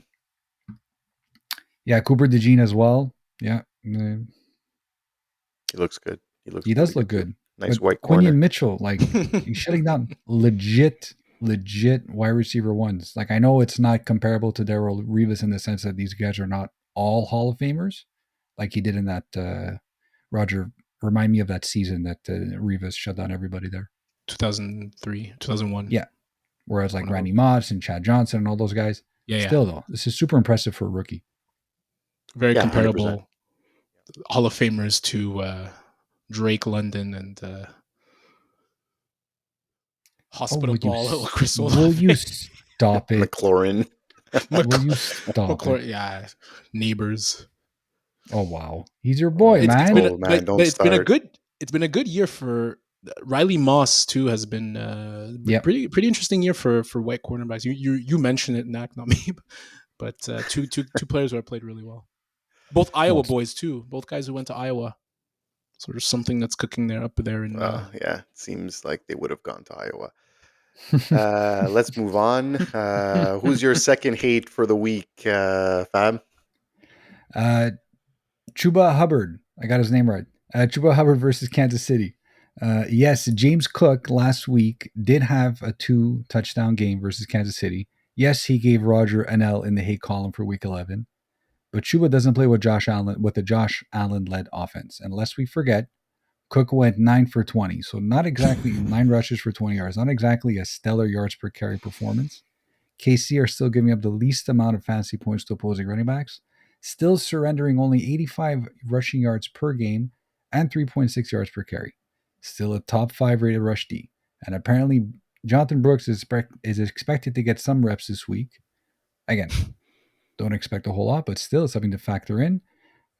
C: yeah, Cooper DeJean as well. Yeah,
A: he looks good.
C: He does look good.
A: Nice
C: but
A: white corner.
C: Quinion Mitchell, like he's shutting down legit wide receiver ones. Like I know it's not comparable to Darrell Revis in the sense that these guys are not all Hall of Famers, like he did in that Roger. Remind me of that season that Revis shut down everybody there.
B: 2003, 2001.
C: Yeah. Whereas like Randy Moss and Chad Johnson and all those guys. Yeah. Still though, this is super impressive for a rookie.
B: Very comparable 100%. Hall of Famers to Drake London and Hospital Ball. Chris
C: will you stop it?
A: McLaurin.
C: Will you stop it?
B: Yeah. Neighbors.
C: Oh wow, he's your boy, man.
B: It's been a good year for Riley Moss too. Has been pretty interesting year for white cornerbacks. You mentioned it, Nacc, not me, but two players who have played really well. Both Iowa boys too. Both guys who went to Iowa. So there's something that's cooking there up there.
A: It seems like they would have gone to Iowa. Let's move on. Who's your second hate for the week, Fab?
C: Chuba Hubbard. I got his name right. Chuba Hubbard versus Kansas City. Yes, James Cook last week did have a 2-touchdown game versus Kansas City. Yes, he gave Roger an L in the hate column for week 11. But Chuba doesn't play with the Josh Allen-led offense. And lest we forget, Cook went 9 for 20. So not exactly 9 rushes for 20 yards. Not exactly a stellar yards per carry performance. KC are still giving up the least amount of fantasy points to opposing running backs, still surrendering only 85 rushing yards per game and 3.6 yards per carry. Still a top 5 rated rush D. And apparently Jonathan Brooks is expected to get some reps this week. Again, don't expect a whole lot, but still something to factor in.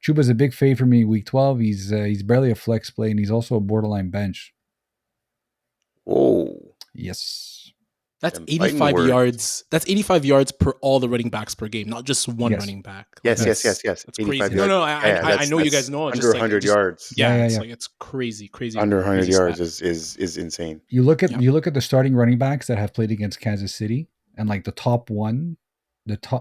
C: Chuba's a big fave for me week 12. He's barely a flex play, and he's also a borderline bench.
A: Whoa.
C: Yes.
B: That's
A: Them fighting
B: 85
A: words.
B: yards. That's 85 yards per all the running backs per game, not just one
C: Yes.
B: running back.
A: Yes,
C: That's-
A: yes.
B: That's
A: 85
B: crazy.
A: yards.
B: No, I know you
A: that's
B: guys know. It's
A: under
B: just like
A: 100 yards.
B: Yeah, it's
C: Yeah.
B: like it's crazy.
A: Under 100
B: crazy
A: yards
B: stat.
A: is insane.
C: You look at
B: Yeah.
C: you look at the starting running backs that have played against Kansas City, and like the top one,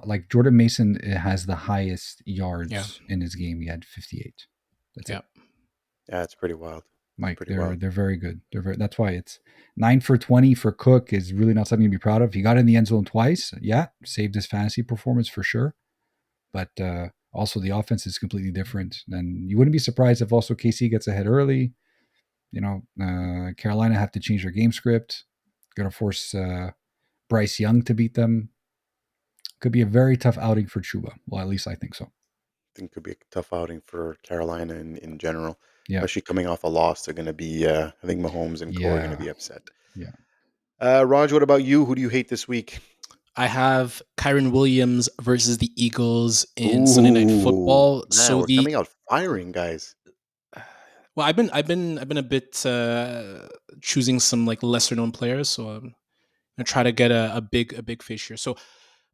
C: like Jordan Mason has the highest yards in his game. He had 58. That's it.
A: Yeah, it's pretty wild.
C: Like
A: pretty
C: they're
A: wild.
C: they're very good. That's why it's 9 for 20 for Cook is really not something to be proud of. He got in the end zone twice. Yeah, saved his fantasy performance for sure. But also the offense is completely different. And you wouldn't be surprised if also KC gets ahead early. You know, Carolina have to change their game script. Going to force Bryce Young to beat them. Could be a very tough outing for Chuba. Well, at least I think so.
A: I think it could be a tough outing for Carolina in general.
C: Yeah.
A: Especially coming off a loss, they're going to be, I think Mahomes and Co are going to be upset.
C: Yeah.
A: Raj, what about you? Who do you hate this week?
B: I have Kyren Williams versus the Eagles in Sunday Night Football.
A: Man, we're coming out firing, guys.
B: Well, I've been a bit choosing some like lesser known players, so I'm gonna try to get a big fish here. So,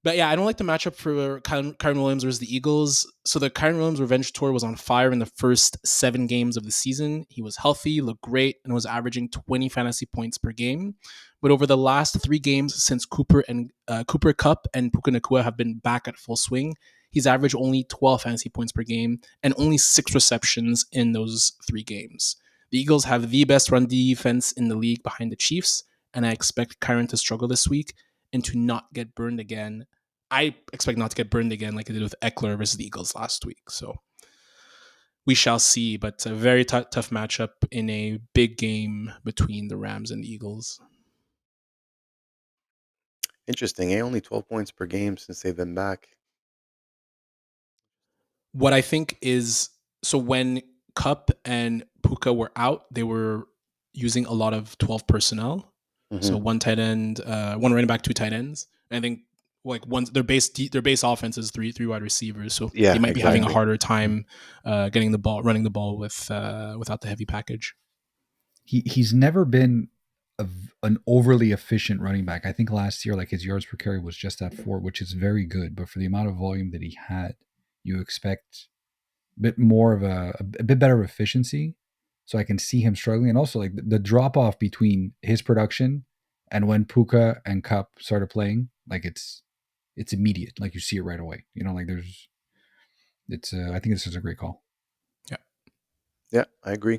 B: but yeah, I don't like the matchup for Kyren Williams versus the Eagles. So the Kyren Williams revenge tour was on fire in the first 7 games of the season. He was healthy, looked great, and was averaging 20 fantasy points per game. But over the last 3 games since Cooper Kupp and Puka Nacua have been back at full swing, he's averaged only 12 fantasy points per game and only 6 receptions in those 3 games. The Eagles have the best run defense in the league behind the Chiefs, and I expect Kyren to struggle this week and to not get burned again. I expect not to get burned again like I did with Eckler versus the Eagles last week. So we shall see, but a very tough matchup in a big game between the Rams and the Eagles.
A: Interesting, eh? Only 12 points per game since they've been back.
B: What I think is, so when Kupp and Puka were out, they were using a lot of 12 personnel.
A: Mm-hmm.
B: So one tight end, one running back, 2 tight ends. And I think like their base offense is three wide receivers, so they might be having a harder time running the ball without the heavy package.
C: He's never been an overly efficient running back. I think last year, like his yards per carry was just at 4, which is very good. But for the amount of volume that he had, you expect a bit more of a bit better efficiency. So I can see him struggling, and also like the drop off between his production and when Puka and Kupp started playing, like it's immediate. Like you see it right away. You know, like I think this is a great call.
A: Yeah, I agree.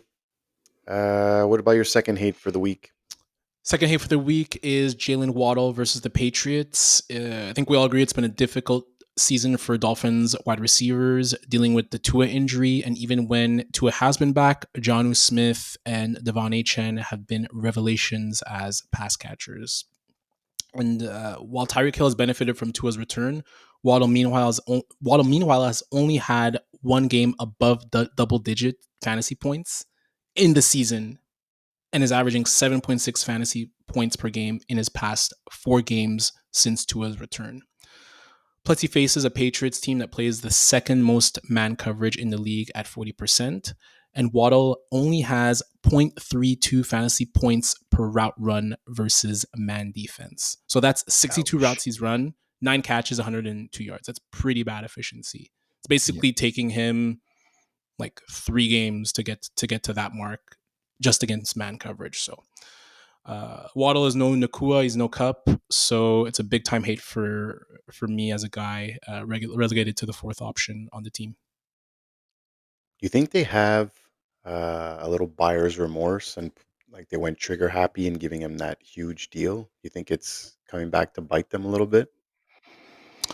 A: What about your second hate for the week?
B: Second hate for the week is Jaylen Waddle versus the Patriots. I think we all agree it's been a difficult season for Dolphins wide receivers, dealing with the Tua injury. And even when Tua has been back, Jonnu Smith and Devon Achane have been revelations as pass catchers. And while Tyreek Hill has benefited from Tua's return, Waddle meanwhile has only had 1 game above double-digit fantasy points in the season, and is averaging 7.6 fantasy points per game in his past 4 games since Tua's return. Plus, he faces a Patriots team that plays the second most man coverage in the league at 40%, and Waddle only has 0.32 fantasy points per route run versus man defense. So that's 62 routes he's run, 9 catches, 102 yards. That's pretty bad efficiency. It's basically taking him like 3 games to get to that mark just against man coverage. So Waddle is no Nacua, he's no Kupp, so it's a big time hate for me as a guy relegated to the 4th option on the team.
A: Do you think they have a little buyer's remorse and like they went trigger happy and giving him that huge deal? You think it's coming back to bite them a little bit?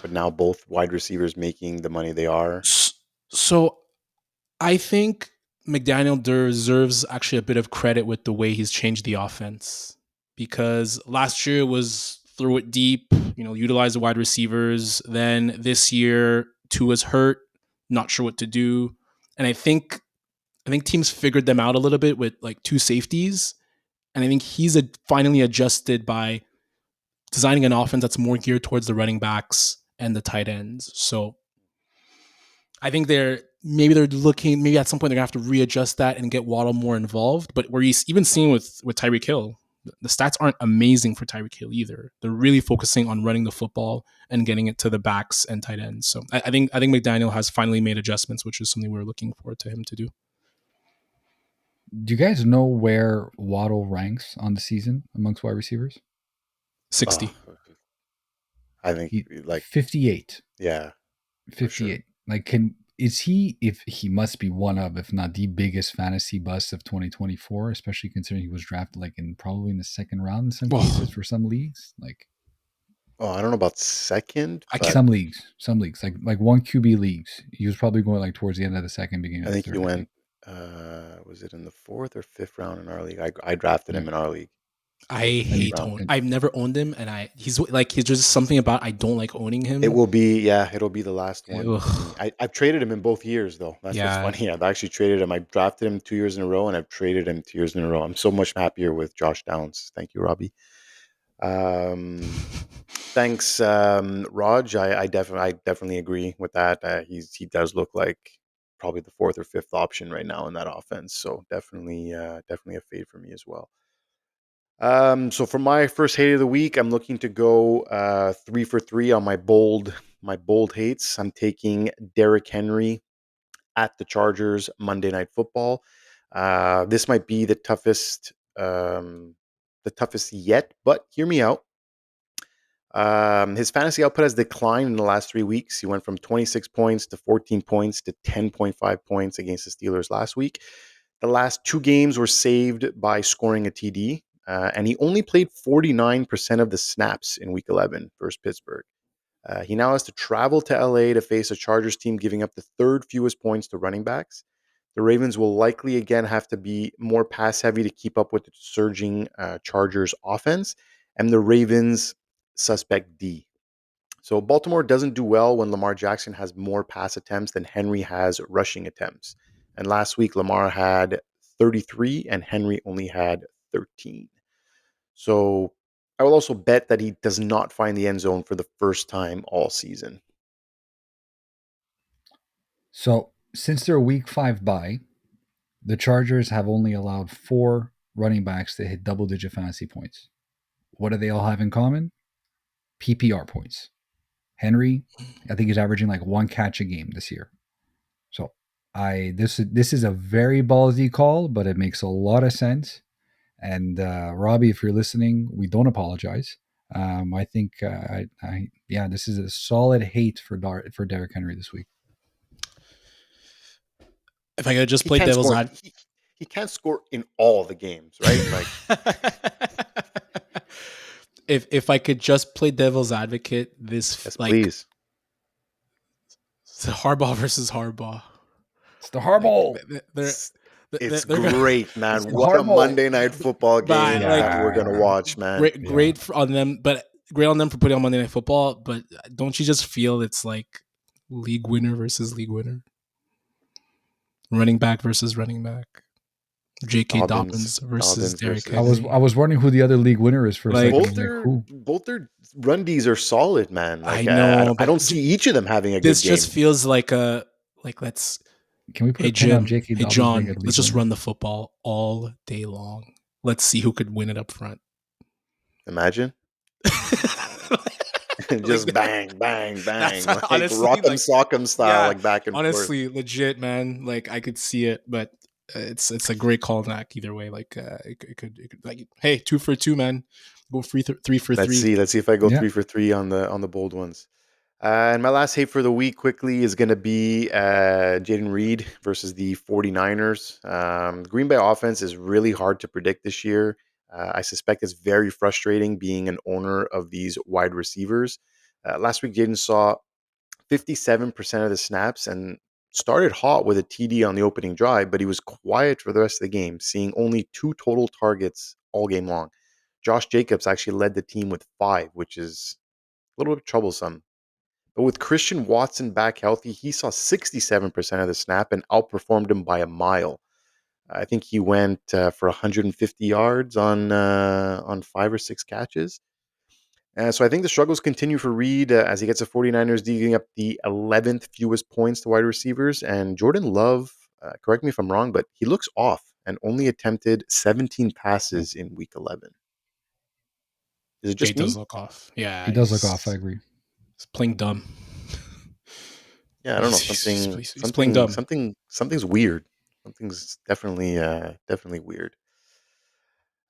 A: But now both wide receivers making the money they are.
B: So I think McDaniel deserves actually a bit of credit with the way he's changed the offense, because last year it was throw it deep, utilize the wide receivers. Then this year, Tua's hurt, not sure what to do. And I think teams figured them out a little bit with like 2 safeties. And I think he's finally adjusted by designing an offense that's more geared towards the running backs and the tight ends. So I think they're looking, maybe at some point they're going to have to readjust that and get Waddle more involved. But where you even seeing with Tyreek Hill, the stats aren't amazing for Tyreek Hill either. They're really focusing on running the football and getting it to the backs and tight ends. So I think McDaniel has finally made adjustments, which is something we're looking forward to him to do.
C: Do you guys know where Waddle ranks on the season amongst wide receivers?
B: 60.
A: I think
C: He,
A: like
C: 58.
A: Yeah.
C: 58. Sure. Like, if he must be one of, if not the biggest fantasy bust of 2024, especially considering he was drafted like probably in the second round in some cases for some leagues. Like,
A: I don't know about second.
C: Some leagues, like one QB leagues, he was probably going like towards the end of the second, beginning.
A: I think he went. Was it in the 4th or 5th round in our league? I drafted him in our league.
B: I hate I've never owned him, and he's just something about I don't like owning him.
A: It'll be the last one. I've traded him in both years though. That's what's funny. I've actually traded him. I drafted him 2 years in a row, and I've traded him 2 years in a row. I'm so much happier with Josh Downs. Thank you, Robbie. Thanks, Raj. I definitely agree with that. He does look like probably the 4th or 5th option right now in that offense. So definitely a fade for me as well. So for my first hate of the week, I'm looking to go 3 for 3 on my bold hates. I'm taking Derrick Henry at the Chargers Monday Night Football. This might be the toughest yet, but hear me out. His fantasy output has declined in the last 3 weeks. He went from 26 points to 14 points to 10.5 points against the Steelers last week. The last 2 games were saved by scoring a TD, and he only played 49% of the snaps in Week 11 versus Pittsburgh. He now has to travel to LA to face a Chargers team giving up the 3rd fewest points to running backs. The Ravens will likely again have to be more pass heavy to keep up with the surging Chargers offense, and the Ravens suspect D. So Baltimore doesn't do well when Lamar Jackson has more pass attempts than Henry has rushing attempts. And last week, Lamar had 33 and Henry only had 13. So I will also bet that he does not find the end zone for the first time all season.
C: So since their Week 5 bye, the Chargers have only allowed 4 running backs to hit double-digit fantasy points. What do they all have in common? PPR points. Henry, I think he's averaging like 1 catch a game this year. So this is a very ballsy call, but it makes a lot of sense. And Robbie, if you're listening, we don't apologize. I think this is a solid hate for Derrick Henry this week.
B: If I could just play devil's advocate,
A: he can't score in all the games, right? Like,
B: if I could just play devil's advocate, please. It's Harbaugh versus Harbaugh.
C: It's the Harbaugh.
A: It's great, man. What a Monday Night Football game that we're gonna watch, man.
B: Great on them, but great on them for putting on Monday Night Football. But don't you just feel it's like league winner versus league winner, running back versus running back, J.K. Dobbins versus Derrick Henry?
C: I was wondering who the other league winner is for a
A: second. Both their run Ds are solid, man.
B: Like, I know.
A: I don't see each of them having a good game.
B: This just feels like let's.
C: Can we put
B: Jim, J.K. Dobbins? Hey, John, let's just run the football all day long. Let's see who could win it up front.
A: Imagine. Just bang, bang, bang. Like honestly, Rock'em Sock'em style, like back and
B: honestly, forth. Legit, man. Like I could see it, but it's a great call, Nacc. Either way, like it could like, hey, 2 for 2, man. Go 3 for 3.
A: Let's see if I go 3 for 3 on the bold ones. And my last hate for the week quickly is going to be Jayden Reed versus the 49ers. The Green Bay offense is really hard to predict this year. I suspect it's very frustrating being an owner of these wide receivers. Last week, Jaden saw 57% of the snaps and started hot with a TD on the opening drive, but he was quiet for the rest of the game, seeing only 2 total targets all game long. Josh Jacobs actually led the team with 5, which is a little bit troublesome. But with Christian Watson back healthy, he saw 67% of the snap and outperformed him by a mile. I think he went for 150 yards on 5 or 6 catches. So I think the struggles continue for Reed as he gets the 49ers giving up the 11th fewest points to wide receivers. And Jordan Love, correct me if I'm wrong, but he looks off and only attempted 17 passes in Week 11. Is it
B: Jay
A: just
B: does
A: me?
B: look off. Yeah,
C: He does look off. I agree.
B: he's playing dumb.
A: Yeah, I don't know.
B: He's playing dumb.
A: Something's weird. Something's definitely weird.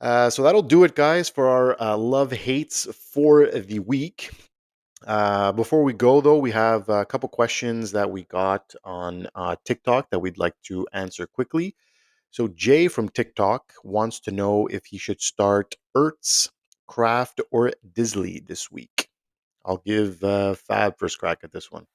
A: So that'll do it, guys, for our love hates for the week. Before we go, though, we have a couple questions that we got on TikTok that we'd like to answer quickly. So Jay from TikTok wants to know if he should start Ertz, Kraft, or Disley this week. I'll give Fab first crack at this one.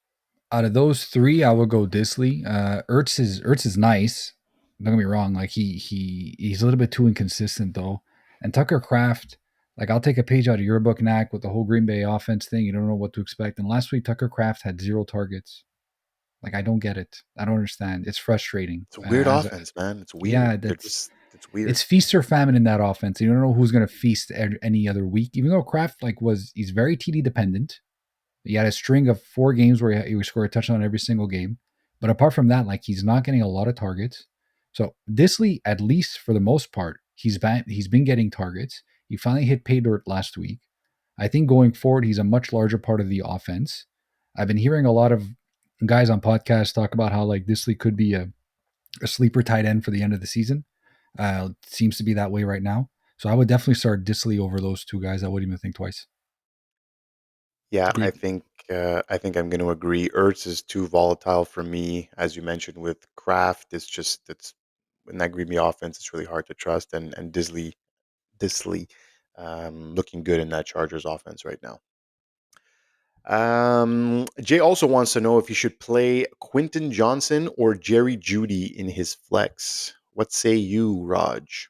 C: Out of those three, I would go Disley. Ertz is nice. Don't get me wrong. Like he's a little bit too inconsistent though. And Tucker Kraft, like I'll take a page out of your book, Nacc, with the whole Green Bay offense thing. You don't know what to expect. And last week, Tucker Kraft had 0 targets. Like I don't get it. I don't understand. It's frustrating.
A: It's a weird offense, man. It's weird.
C: Yeah,
A: It's weird.
C: it's feast or famine in that offense. You don't know who's going to feast any other week. Even though Kraft he's very TD dependent. He had a string of 4 games where he scored a touchdown every single game. But apart from that, like he's not getting a lot of targets. So Disley, at least for the most part, he's been getting targets. He finally hit pay dirt last week. I think going forward, he's a much larger part of the offense. I've been hearing a lot of guys on podcasts talk about how like Disley could be a sleeper tight end for the end of the season. Seems to be that way right now. So I would definitely start Disley over those 2 guys. I wouldn't even think twice.
A: Yeah,
B: Agreed.
A: I think I'm going to agree. Ertz is too volatile for me, as you mentioned. With Kraft, it's in that Green Bay offense. It's really hard to trust, and Disley, looking good in that Chargers offense right now. Jay also wants to know if he should play Quinton Johnson or Jerry Judy in his flex. What say you, Raj?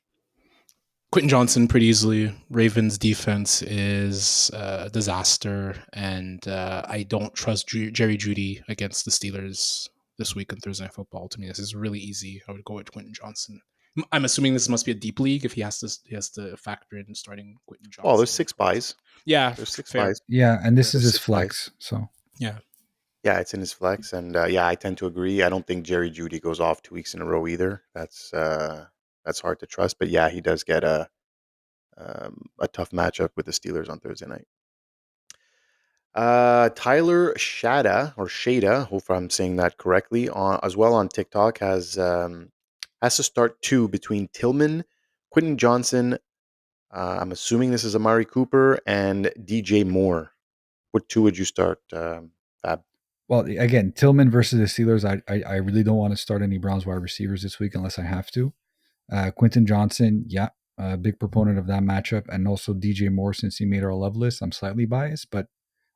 B: Quentin Johnson pretty easily. Ravens defense is a disaster, and I don't trust Jerry Judy against the Steelers this week on Thursday Night Football. To me, this is really easy. I would go with Quentin Johnson. I'm assuming this must be a deep league if he has to factor in starting Quentin Johnson.
A: Well, there's 6 buys.
B: Yeah,
A: There's 6
B: fair.
A: buys.
C: Yeah, and this is
A: There's
C: his
A: 6 buys.
C: flex. So
B: Yeah.
A: Yeah, it's in his flex, and I tend to agree. I don't think Jerry Judy goes off 2 weeks in a row either. That's hard to trust. But yeah, he does get a tough matchup with the Steelers on Thursday night. Tyler Shada, hope I'm saying that correctly, as well on TikTok has to start 2 between Tillman, Quinton Johnson. I'm assuming this is Amari Cooper and DJ Moore. What 2 would you start, Fab?
C: well, again, Tillman versus the Steelers. I really don't want to start any Browns wide receivers this week unless I have to. Quinton Johnson, yeah, a big proponent of that matchup, and also DJ Moore since he made our love list. I'm slightly biased, but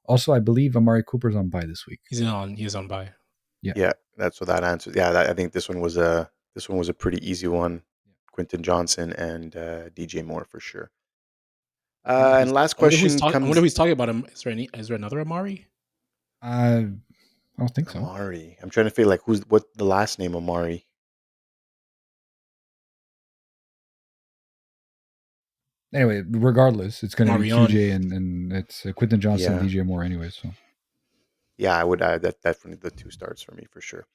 C: also I believe Amari Cooper's on bye this week.
B: He's on bye.
A: Yeah, that's what that answers. Yeah, I think this one was a pretty easy one. Quinton Johnson and DJ Moore for sure. And last question
B: I
A: comes.
B: wonder who he's talking about. Him. Is there another Amari?
C: I don't think so.
A: Amari. I'm trying to feel like what the last name Amari.
C: Anyway, regardless, it's going to be
B: Marion.
C: QJ and it's Quinton Johnson,
A: Yeah.
C: DJ Moore anyway. So
A: Yeah, I would add that definitely the 2 starts for me for sure.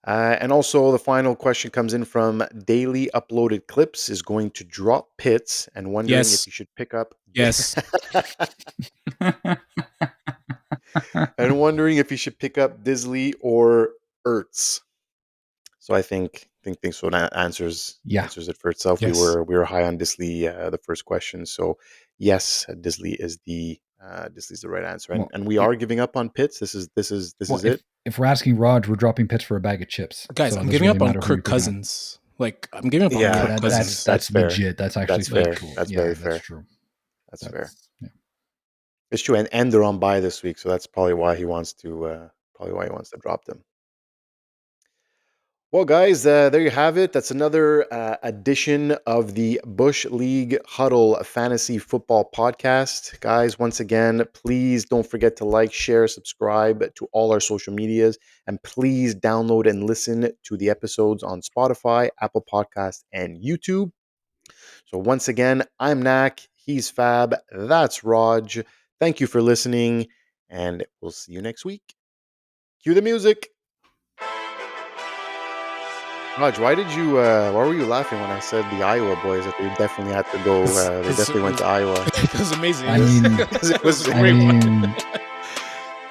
A: And also the final question comes in from Daily Uploaded Clips is going to drop Pitts and wondering
B: Yes.
A: if you should pick up.
B: Yes.
A: And wondering if you should pick up Disley or Ertz. So I think thinks so answers it for itself.
B: Yes.
A: We were high on Disley the first question, so yes, Disley is Disley's the right answer, and we are giving up on Pitts. This is it.
C: If we're asking Raj, we're dropping Pitts for a bag of chips.
B: Guys,
C: so
B: I'm giving up on Kirk Cousins. Like I'm giving up on Kirk Cousins.
C: That's
A: fair.
C: legit. That's actually
A: fair.
C: Cool.
A: That's very fair.
C: That's true.
A: That's fair.
C: Yeah.
A: It's true, and they're on bye this week, so that's probably why he wants to drop them. Well, guys, there you have it. That's another edition of the Bush League Huddle Fantasy Football Podcast. Guys, once again, please don't forget to like, share, subscribe to all our social medias, and please download and listen to the episodes on Spotify, Apple Podcasts, and YouTube. So once again, I'm Nacc, he's Fab, that's Raj. Thank you for listening, and we'll see you next week. Cue the music. Raj, why were you laughing when I said the Iowa boys that they definitely had to go? They definitely went to Iowa.
B: It was amazing.
C: I mean,
A: It was
B: a
C: I
B: great one.
C: mean,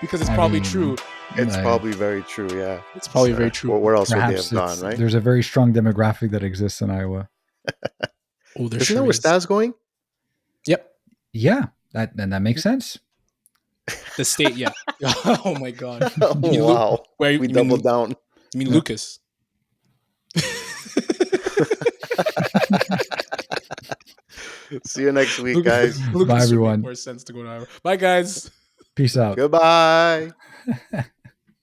B: Because it's
C: I
B: probably
C: mean,
B: true.
A: It's
C: like,
A: probably very true. Yeah,
B: It's probably very true.
A: Where else would they
C: perhaps
A: have gone? Right?
C: there's a very strong demographic that exists in Iowa.
B: Oh, there
A: Isn't that
B: sure
A: where
B: is.
A: Stas going?
B: Yep.
C: Yeah, that makes sense.
B: The state, yeah. Oh my god.
A: Oh,
B: You mean
A: wow,
B: where
A: we
B: you
A: doubled
B: mean,
A: down.
B: You mean
C: Yeah.
B: Lucas?
A: See you next week, guys.
B: Lucas
C: Bye,
B: would
C: everyone.
B: make more sense to go to Iowa. Bye, guys.
C: Peace out.
A: Goodbye.